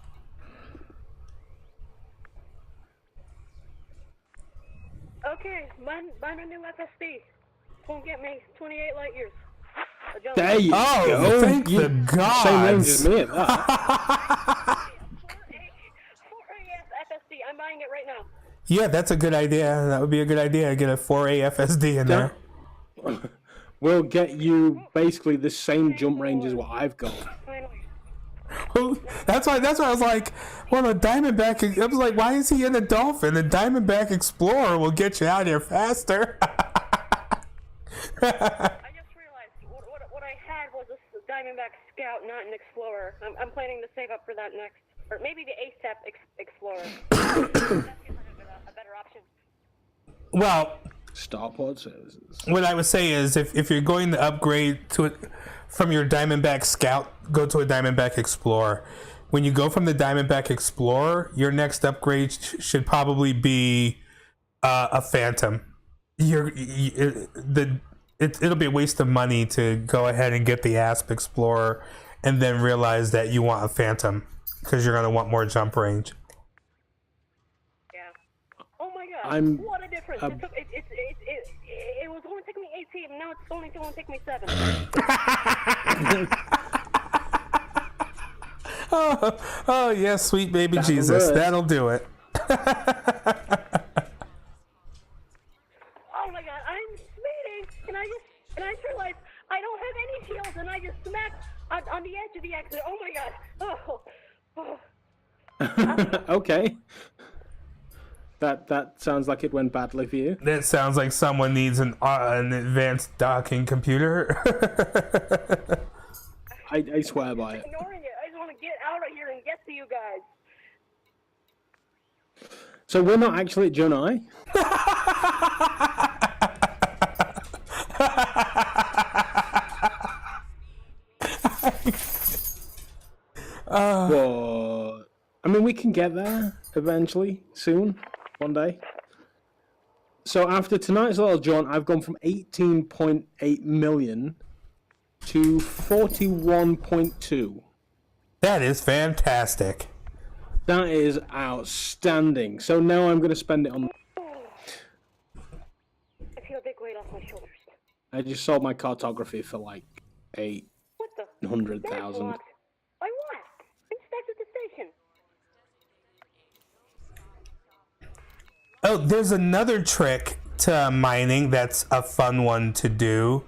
Okay, mine a new FSD. Won't get me 28 light years. There you go. Thank You- the gods. Same range as me at that. 4AF FSD. I'm buying it right now. Yeah, that's a good idea. That would be a good idea. Get a 4A FSD in there. We'll get you basically the same jump range as what I've got. Finally. That's why I was like, well, the Diamondback. I was like, why is he in a Dolphin? The Diamondback Explorer will get you out here faster. I just realized what I had was a Diamondback Scout, not an Explorer. I'm planning to save up for that next, or maybe the ASAP Explorer. That seems like a better option. Well, Starport services. what I would say is if you're going to upgrade to it from your Diamondback Scout, go to a Diamondback Explorer. When you go from the Diamondback Explorer, your next upgrade should probably be a Phantom. It'll be a waste of money to go ahead and get the Asp Explorer and then realize that you want a Phantom because you're going to want more jump range. Yeah. Oh my God! I'm what a difference! a- It was only taking me 18, and now it's only going to take me 7. Oh yes, sweet baby That'll Jesus, do it. that'll do it. Oh my God! I'm speeding, and I just realized I don't have any shields, and I just smacked on the edge of the exit. Oh my God! Oh. Okay. That sounds like it went badly for you. That sounds like someone needs an advanced docking computer. I swear by it. Ignoring it. I just want to get out of here and get to you guys. So we're not actually at Junai. What? I mean, we can get there eventually, soon, one day. So after tonight's little jaunt, I've gone from 18.8 million to 41.2. That is fantastic. That is outstanding. So now I'm going to spend it on... I feel a big weight off my shoulders. I just sold my cartography for like What the? 800,000. That's locked. By what? I'm stuck at the station. Oh, there's another trick to mining that's a fun one to do.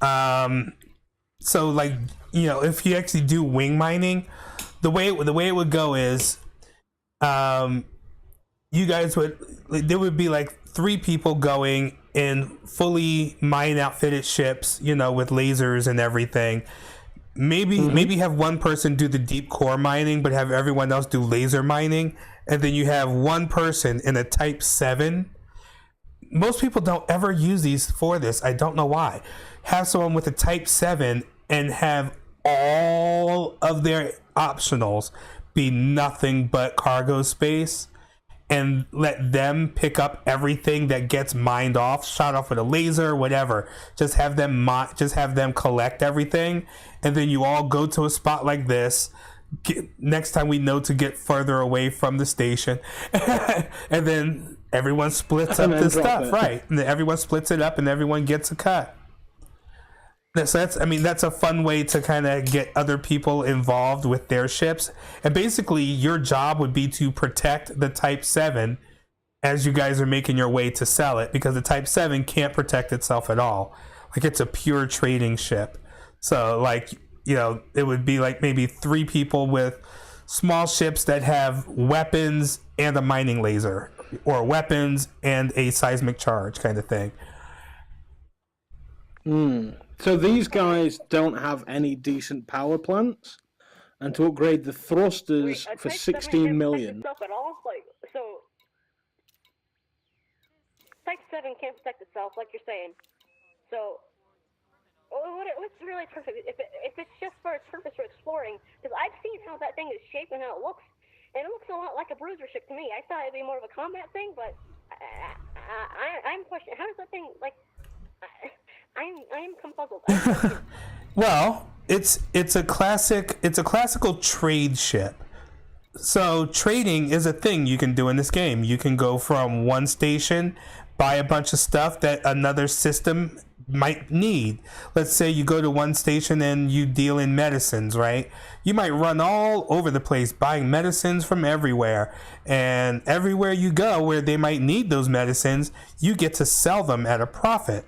So like, if you actually do wing mining, the way it would go is, you guys there would be like 3 people going in fully mine outfitted ships, with lasers and everything. maybe have one person do the deep core mining, but have everyone else do laser mining, and then you have one person in a Type 7. Most people don't ever use these for this. I don't know why. Have someone with a Type 7 and have all of their optionals be nothing but cargo space, and let them pick up everything that gets mined off, shot off with a laser, whatever. Just have them collect everything, and then you all go to a spot like this. Next time we know to get further away from the station, and then everyone splits up the stuff, right? And then everyone splits it up, and everyone gets a cut. So that's a fun way to kind of get other people involved with their ships. And basically, your job would be to protect the Type 7 as you guys are making your way to sell it, because the Type 7 can't protect itself at all. Like, it's a pure trading ship. So, like, you know, it would be like maybe 3 people with small ships that have weapons and a mining laser, or weapons and a seismic charge kind of thing. So these guys don't have any decent power plants, and to upgrade the thrusters for 16 million. Itself at all? Like, so Type 7 can't protect itself, like you're saying. So what's really perfect if it's just for its purpose for exploring? Because I've seen how that thing is shaped and how it looks, and it looks a lot like a bruiser ship to me. I thought it'd be more of a combat thing, but I'm questioning, how does that thing, like, I am confuzzled. Well, it's a classical trade ship. So trading is a thing you can do in this game. You can go from one station, buy a bunch of stuff that another system might need. Let's say you go to one station and you deal in medicines, right? You might run all over the place buying medicines from everywhere, and everywhere you go where they might need those medicines, you get to sell them at a profit.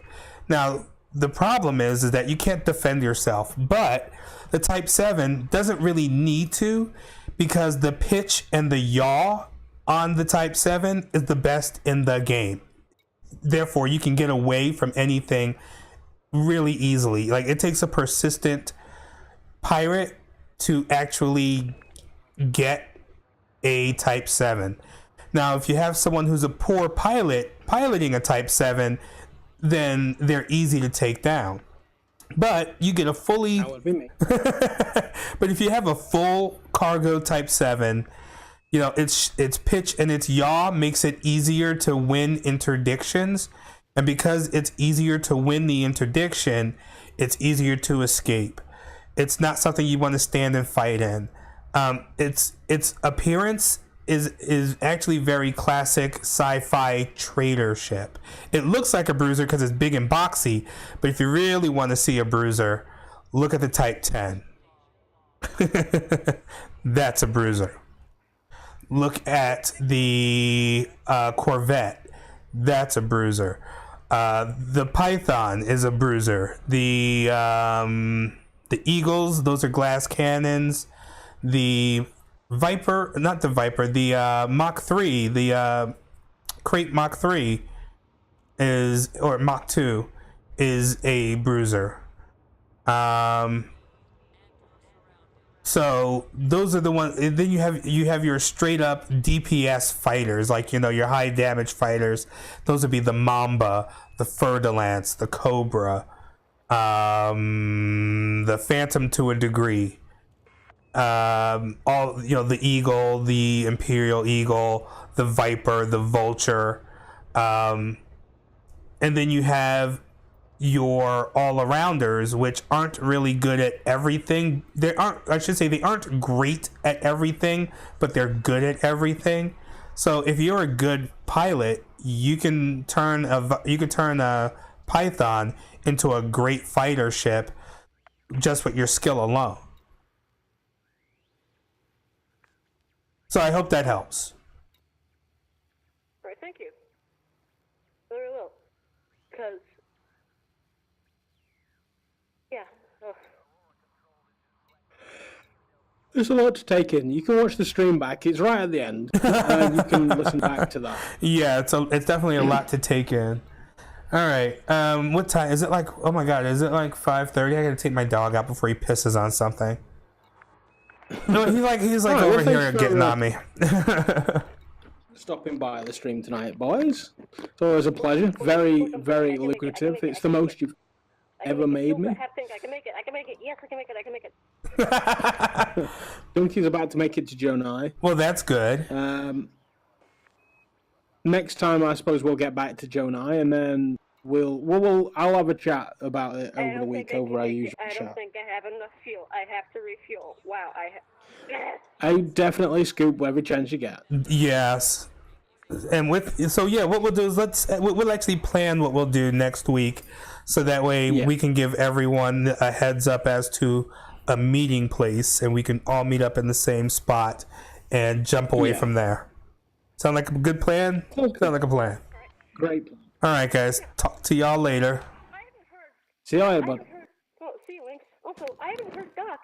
Now, the problem is that you can't defend yourself, but the Type 7 doesn't really need to, because the pitch and the yaw on the Type 7 is the best in the game. Therefore, you can get away from anything really easily. Like, it takes a persistent pirate to actually get a Type 7. Now, if you have someone who's a poor pilot piloting a Type 7, then they're easy to take down. But you get a fully... That would be me. But if you have a full cargo Type 7, you know, its pitch and its yaw makes it easier to win interdictions. And because it's easier to win the interdiction, it's easier to escape. It's not something you want to stand and fight in. Its appearance is actually very classic sci-fi trader ship. It looks like a bruiser because it's big and boxy, but if you really want to see a bruiser, look at the Type 10. That's a bruiser. Look at the Corvette. That's a bruiser. The Python is a bruiser. The Eagles, those are glass cannons. The Viper, not the Viper, the Mach 3, the Crate Mach 3 is, or Mach 2 is a bruiser. So those are the ones. And then you have your straight up DPS fighters, like, you know, your high damage fighters. Those would be the Mamba, the Fer-de-Lance, the Cobra, the Phantom to a degree. All, you know, the Eagle, the Imperial Eagle, the Viper, the Vulture, and then you have your all-arounders, which aren't really good at everything. They aren't great at everything, but they're good at everything. So if you're a good pilot, you can turn a Python into a great fighter ship just with your skill alone. So I hope that helps. All right, thank you. Very well. Because, yeah. There's a lot to take in. You can watch the stream back. It's right at the end. You can listen back to that. Yeah, it's definitely a lot to take in. All right. What time is it? Like, oh my god, is it like 5:30? I gotta take my dog out before he pisses on something. No, he's like Alright, over well, here thanks for, getting on me. Stopping by the stream tonight, boys. It's always a pleasure. Very, very lucrative. It's the most you've ever made me. I think I can make it. I can make it. Yes, I can make it. I can make it. Donkey's about to make it to Jonai. Well, that's good. Next time, I suppose we'll get back to Jonai, and then I'll have a chat about it over the week, over our usual I don't chat. think I have enough fuel. I have to refuel. Wow, I definitely scoop every chance you get. Yes. And what we'll do is we'll actually plan what we'll do next week, so that way we can give everyone a heads up as to a meeting place, and we can all meet up in the same spot and jump away from there. Sound like a good plan? Okay. Sound like a plan. Great. All right, guys. Talk to y'all later. I haven't heard. See you later, bud. Oh, see you, Lynx. Also, I haven't heard Doc.